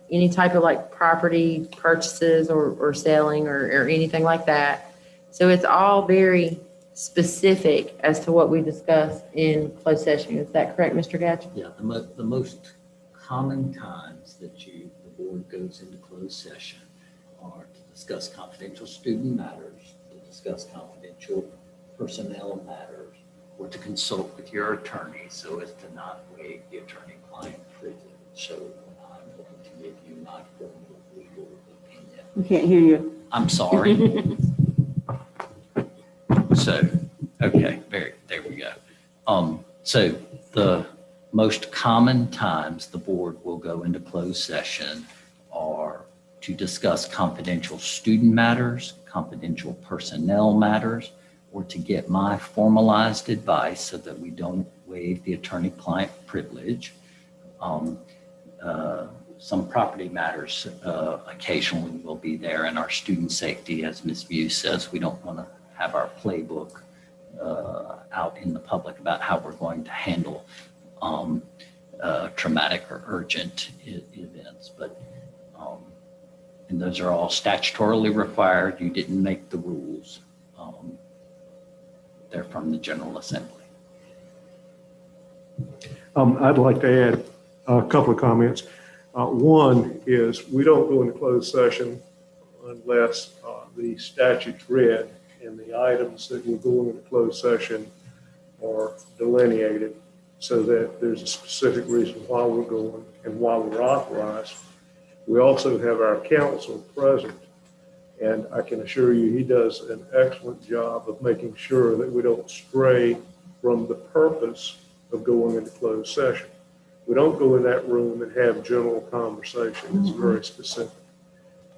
Any type of like property purchases or selling or anything like that. So it's all very specific as to what we discuss in closed session. Is that correct, Mr. Gatchell? Yeah, the most common times that the board goes into closed session are to discuss confidential student matters, to discuss confidential personnel matters, or to consult with your attorney so as to not waive the attorney-client privilege. So I'm going to give you my formal legal opinion. We can't hear you. I'm sorry. So, okay, there we go. So the most common times the board will go into closed session are to discuss confidential student matters, confidential personnel matters, or to get my formalized advice so that we don't waive the attorney-client privilege. Some property matters occasionally will be there, and our student safety, as Ms. View says, we don't want to have our playbook out in the public about how we're going to handle traumatic or urgent events. But and those are all statutorily required. You didn't make the rules. They're from the General Assembly. I'd like to add a couple of comments. One is we don't go into closed session unless the statute's read and the items that we're going into closed session are delineated so that there's a specific reason why we're going and why we're authorized. We also have our counsel present, and I can assure you he does an excellent job of making sure that we don't stray from the purpose of going into closed session. We don't go in that room and have general conversation. It's very specific.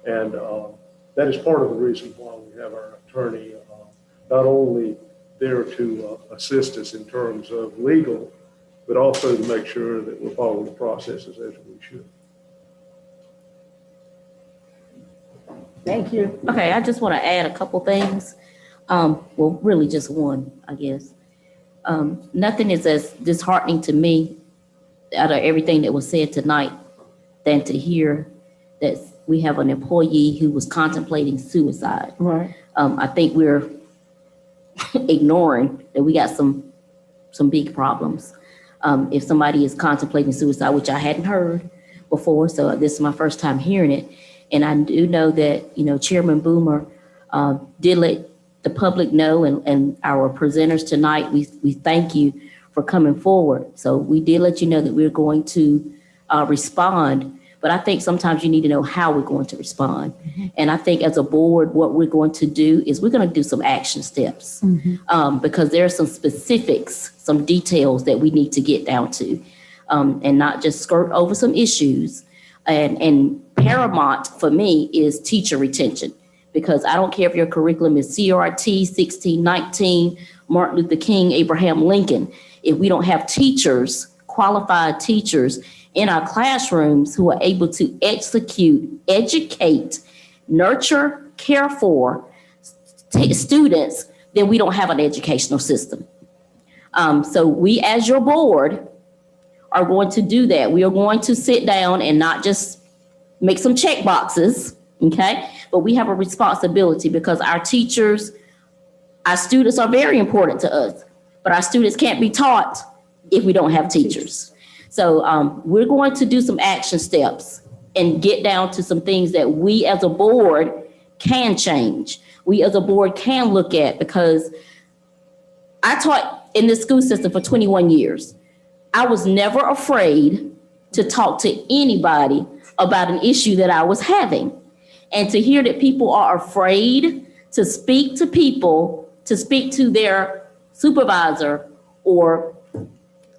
And that is part of the reason why we have our attorney not only there to assist us in terms of legal, but also to make sure that we're following the processes as we should. Thank you. Okay, I just want to add a couple things. Well, really just one, I guess. Nothing is as disheartening to me out of everything that was said tonight than to hear that we have an employee who was contemplating suicide. Right. I think we're ignoring that we got some big problems. If somebody is contemplating suicide, which I hadn't heard before, so this is my first time hearing it. And I do know that, Chairman Boomer did let the public know, and our presenters tonight, we thank you for coming forward. So we did let you know that we're going to respond, but I think sometimes you need to know how we're going to respond. Mm-hmm. And I think as a board, what we're going to do is we're going to do some action steps because there are some specifics, some details that we need to get down to and not just skirt over some issues. And paramount for me is teacher retention, because I don't care if your curriculum is CRT, 1619, Martin Luther King, Abraham Lincoln. If we don't have teachers, qualified teachers in our classrooms who are able to execute, educate, nurture, care for students, then we don't have an educational system. So we, as your board, are going to do that. We are going to sit down and not just make some check boxes, okay? But we have a responsibility because our teachers, our students are very important to us, but our students can't be taught if we don't have teachers. So we're going to do some action steps and get down to some things that we as a board can change. We as a board can look at, because I taught in this school system for 21 years. I was never afraid to talk to anybody about an issue that I was having. And to hear that people are afraid to speak to people, to speak to their supervisor or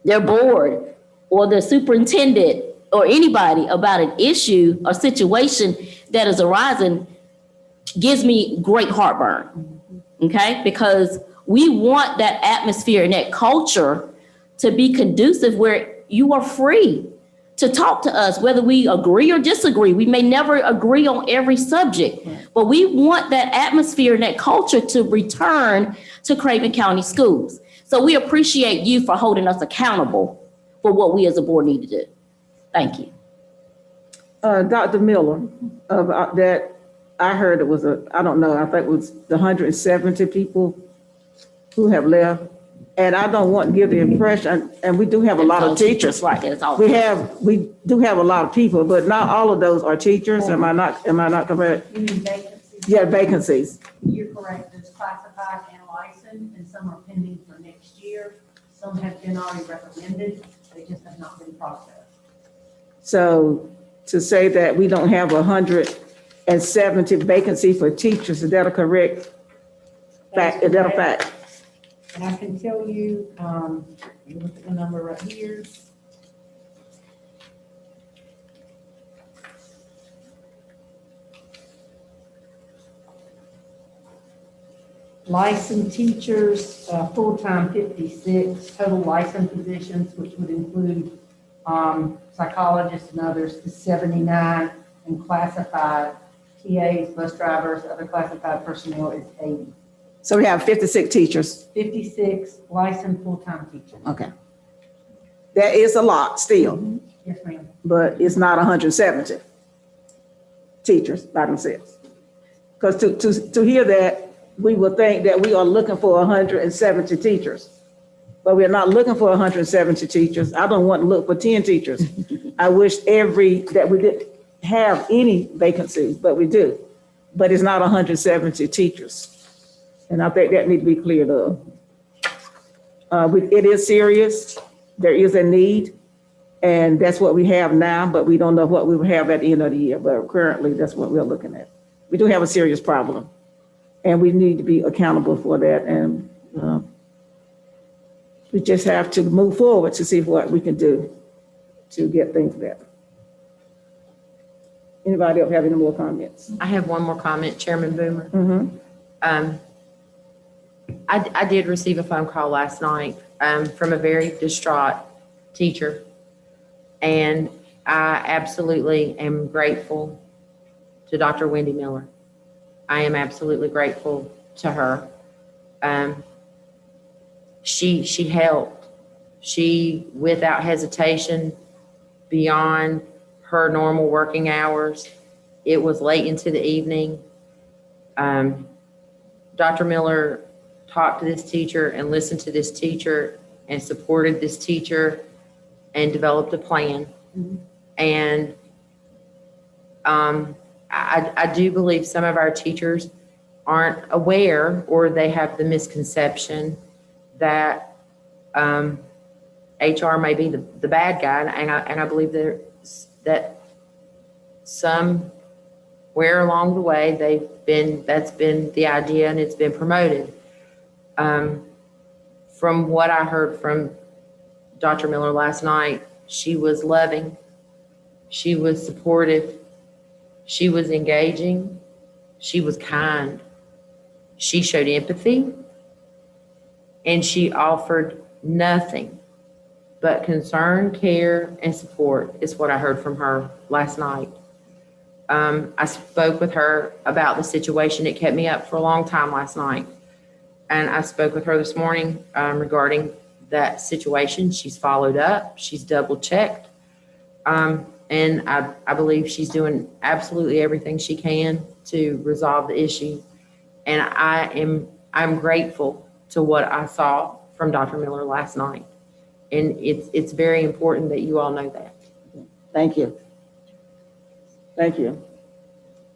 their board or their superintendent or anybody about an issue or situation that is arising gives me great heartburn, okay? Because we want that atmosphere and that culture to be conducive where you are free to talk to us, whether we agree or disagree. We may never agree on every subject, but we want that atmosphere and that culture to return to Craven County Schools. So we appreciate you for holding us accountable for what we as a board need to do. Thank you. Dr. Miller, that I heard it was I don't know, I think it was the 170 people who have left. And I don't want to give the impression, and we do have a lot of teachers. Right, we do have a lot of people, but not all of those are teachers. Am I not correct? You mean vacancies? Yeah, vacancies. You're correct. There's classified and licensed, and some are pending for next year. Some have been already recommended. They just have not been processed. So to say that we don't have 170 vacancies for teachers, is that a correct fact? Is that a fact? And I can tell you, you look at the number right here, licensed teachers, full-time 56, total licensed positions, which would include psychologists and others, is 79, and classified TAs, bus drivers, other classified personnel is 80. So we have 56 teachers. 56 licensed full-time teachers. Okay. That is a lot still, Yes, ma'am. but it's not 170 teachers by themselves. Because to hear that, we would think that we are looking for 170 teachers. But we're not looking for 170 teachers. I don't want to look for 10 teachers. I wish that we didn't have any vacancies, but we do. But it's not 170 teachers. And I think that needs to be cleared up. It is serious. There is a need. And that's what we have now, but we don't know what we will have at the end of the year. But currently, that's what we're looking at. We do have a serious problem. And we need to be accountable for that. And we just have to move forward to see what we can do to get things better. Anybody else have any more comments? I have one more comment, Chairman Boomer. Mm-hmm. I did receive a phone call last night from a very distraught teacher. And I absolutely am grateful to Dr. Wendy Miller. I am absolutely grateful to her. She helped. She, without hesitation, beyond her normal working hours. It was late into the evening. Dr. Miller talked to this teacher and listened to this teacher and supported this teacher and developed a plan. Mm-hmm. And I do believe some of our teachers aren't aware, or they have the misconception that HR may be the bad guy. And I believe that somewhere along the way that's been the idea, and it's been promoted. From what I heard from Dr. Miller last night, she was loving, she was supportive, she was engaging, she was kind, she showed empathy, and she offered nothing but concern, care, and support is what I heard from her last night. I spoke with her about the situation. It kept me up for a long time last night. And I spoke with her this morning regarding that situation. She's followed up. She's double checked. And I believe she's doing absolutely everything she can to resolve the issue. And I'm grateful to what I saw from Dr. Miller last night. And it's very important that you all know that. Thank you. Thank you.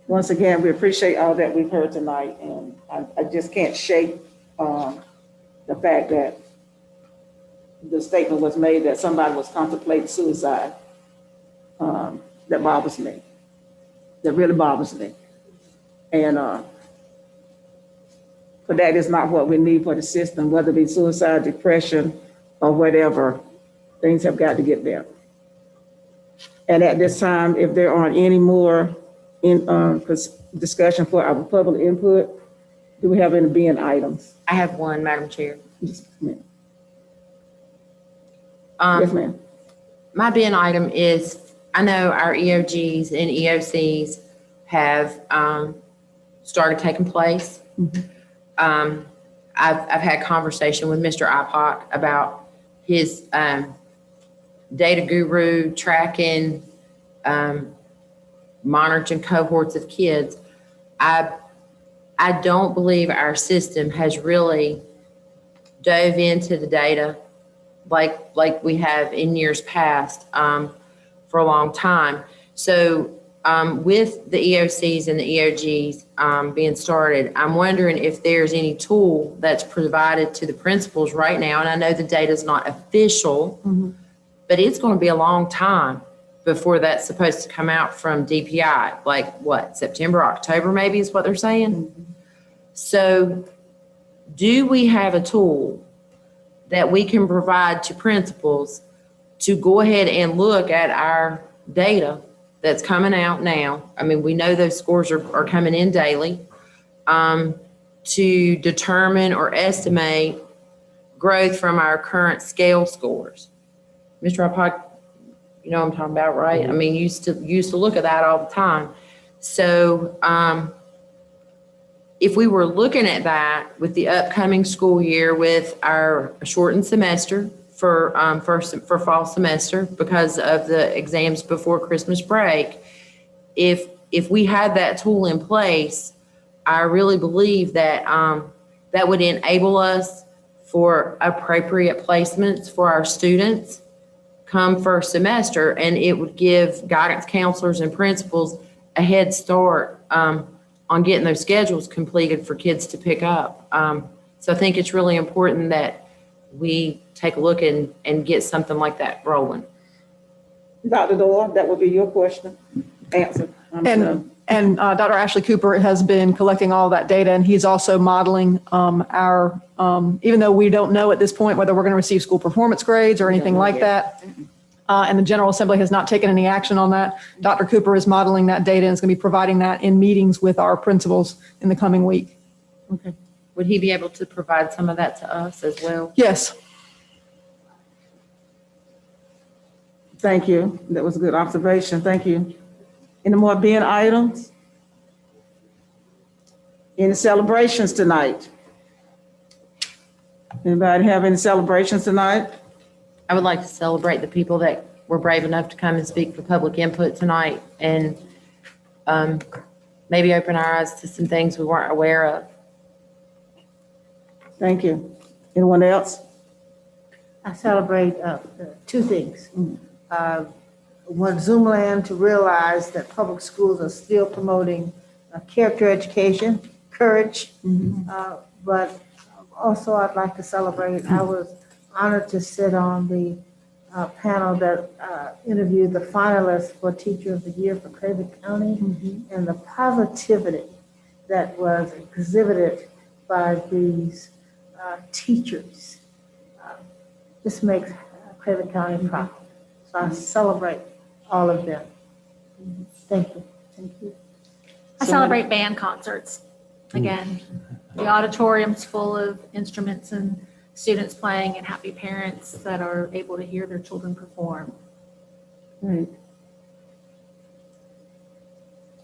Once again, we appreciate all that we've heard tonight, and I just can't shake the fact that the statement was made that somebody was contemplating suicide. That bothers me. That really bothers me. And but that is not what we need for the system, whether it be suicide, depression, or whatever. Things have got to get better. And at this time, if there aren't any more discussion for our public input, do we have any being items? I have one, Madam Chair. Yes, ma'am. Yes, ma'am. My being item is, I know our EOGs and EOCs have started taking place. Mm-hmm. I've had conversation with Mr. IPOC about his data guru tracking, monitoring cohorts of kids. I don't believe our system has really dove into the data like we have in years past for a long time. So with the EOCs and the EOGs being started, I'm wondering if there's any tool that's provided to the principals right now. And I know the data is not official, but it's going to be a long time before that's supposed to come out from DPI. Like what, September, October maybe is what they're saying? So do we have a tool that we can provide to principals to go ahead and look at our data that's coming out now? I mean, we know those scores are coming in daily, to determine or estimate growth from our current scale scores. Mr. Ipock, you know what I'm talking about, right? I mean, you used to look at that all the time. So if we were looking at that with the upcoming school year with our shortened semester for fall semester because of the exams before Christmas break, if we had that tool in place, I really believe that that would enable us for appropriate placements for our students come first semester, and it would give guidance counselors and principals a head start on getting those schedules completed for kids to pick up. So I think it's really important that we take a look and get something like that rolling. Dr. Doyle, that would be your question, answer. And Dr. Ashley Cooper has been collecting all that data, and he's also modeling our, even though we don't know at this point whether we're going to receive school performance grades or anything like that, and the General Assembly has not taken any action on that, Dr. Cooper is modeling that data and is going to be providing that in meetings with our principals in the coming week. Okay. Would he be able to provide some of that to us as well? Yes. Thank you. That was a good observation. Thank you. Any more being items? Any celebrations tonight? Anybody have any celebrations tonight? I would like to celebrate the people that were brave enough to come and speak for public input tonight and maybe open our eyes to some things we weren't aware of. Thank you. Anyone else? I celebrate two things. Want Zoomland to realize that public schools are still promoting character education, courage, but also I'd like to celebrate, I was honored to sit on the panel that interviewed the finalists for Teacher of the Year for Craven County, and the positivity that was exhibited by these teachers. This makes Craven County proud. So I celebrate all of them. Thank you. Thank you. I celebrate band concerts. Again, the auditorium's full of instruments and students playing and happy parents that are able to hear their children perform. Right.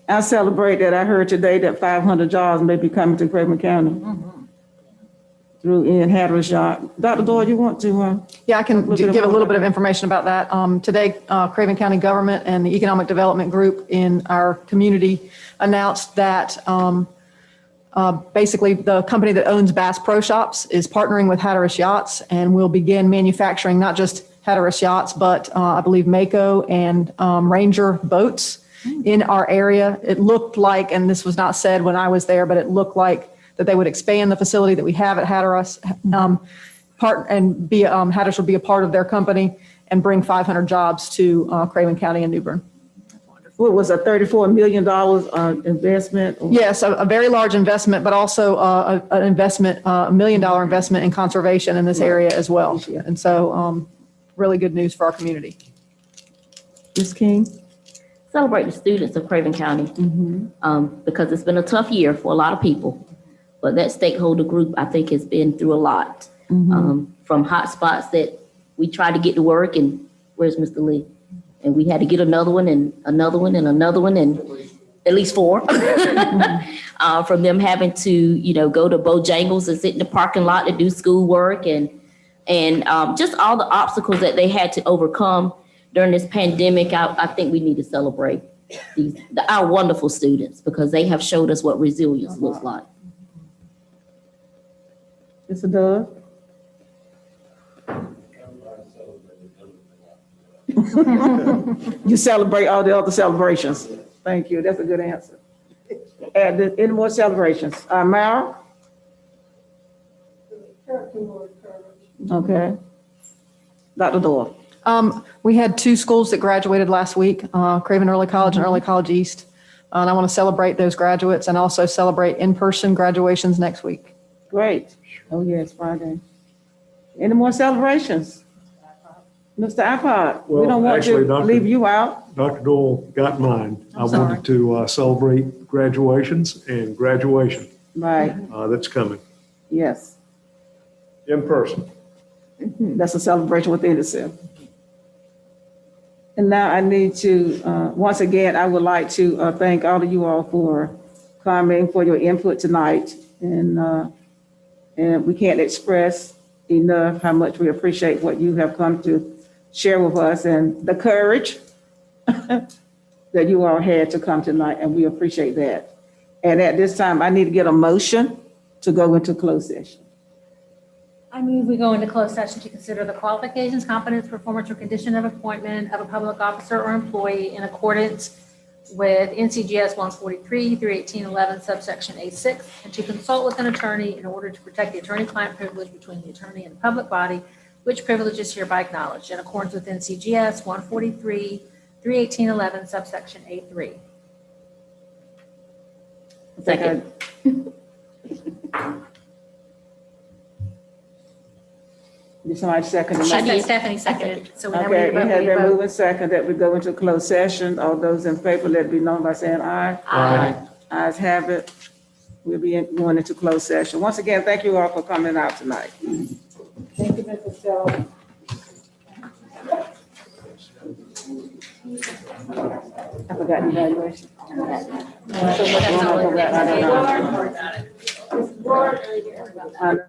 I celebrate that I heard today that 500 jobs may be coming to Craven County through Ian Hatteras job. Dr. Doyle, you want to? Yeah, I can give a little bit of information about that. Today, Craven County Government and the Economic Development Group in our community announced that basically the company that owns Bass Pro Shops is partnering with Hatteras Yachts and will begin manufacturing not just Hatteras Yachts, but I believe Mako and Ranger boats in our area. It looked like, and this was not said when I was there, but it looked like that they would expand the facility that we have at Hatteras, Hatteras would be a part of their company and bring 500 jobs to Craven County and New Bern. What was a $34 million investment? Yes, a very large investment, but also an investment, $1 million investment in conservation in this area as well. And so really good news for our community. Ms. King? Celebrate the students of Craven County because it's been a tough year for a lot of people. But that stakeholder group, I think, has been through a lot. From hot spots that we tried to get to work, and where's Mr. Lee? And we had to get another one and another one and another one, and at least 4. From them having to, go to Bojangles and sit in the parking lot to do schoolwork, and just all the obstacles that they had to overcome during this pandemic. I think we need to celebrate our wonderful students because they have showed us what resilience looks like. Mr. Doug? You celebrate all the other celebrations. Thank you. That's a good answer. Any more celebrations? Mara? Okay. Dr. Doyle? We had 2 schools that graduated last week, Craven Early College and Early College East. And I want to celebrate those graduates and also celebrate in-person graduations next week. Great. Oh, yeah, it's Friday. Any more celebrations? Mr. Ipock, we don't want to leave you out. Dr. Doyle got mine. I wanted to celebrate graduations and graduation. Right, That's coming yes. in person. That's a celebration within itself. And now I need to, once again, I would like to thank all of you all for coming, for your input tonight. And we can't express enough how much we appreciate what you have come to share with us and the courage that you all had to come tonight, and we appreciate that. And at this time, I need to get a motion to go into closed session. I move we go into closed session to consider the qualifications, competence, performance, or condition of appointment of a public officer or employee in accordance with NCGS 143 through 1811 subsection A6, and to consult with an attorney in order to protect the attorney-client privilege between the attorney and the public body, which privilege is hereby acknowledged in accordance with NCGS 143 through 1811 subsection A3. Second. Did somebody second the I motion? said Stephanie seconded, so we never Okay, need it to vote. has We been vote. moved and second that we go into closed session. All those in favor, let it be known by saying aye. Aye. Ayes have it. We'll be going into closed session. Once again, thank you all for coming out tonight. Thank you, Mrs. Stella. I forgot the evaluation. So much going on over there. I don't know.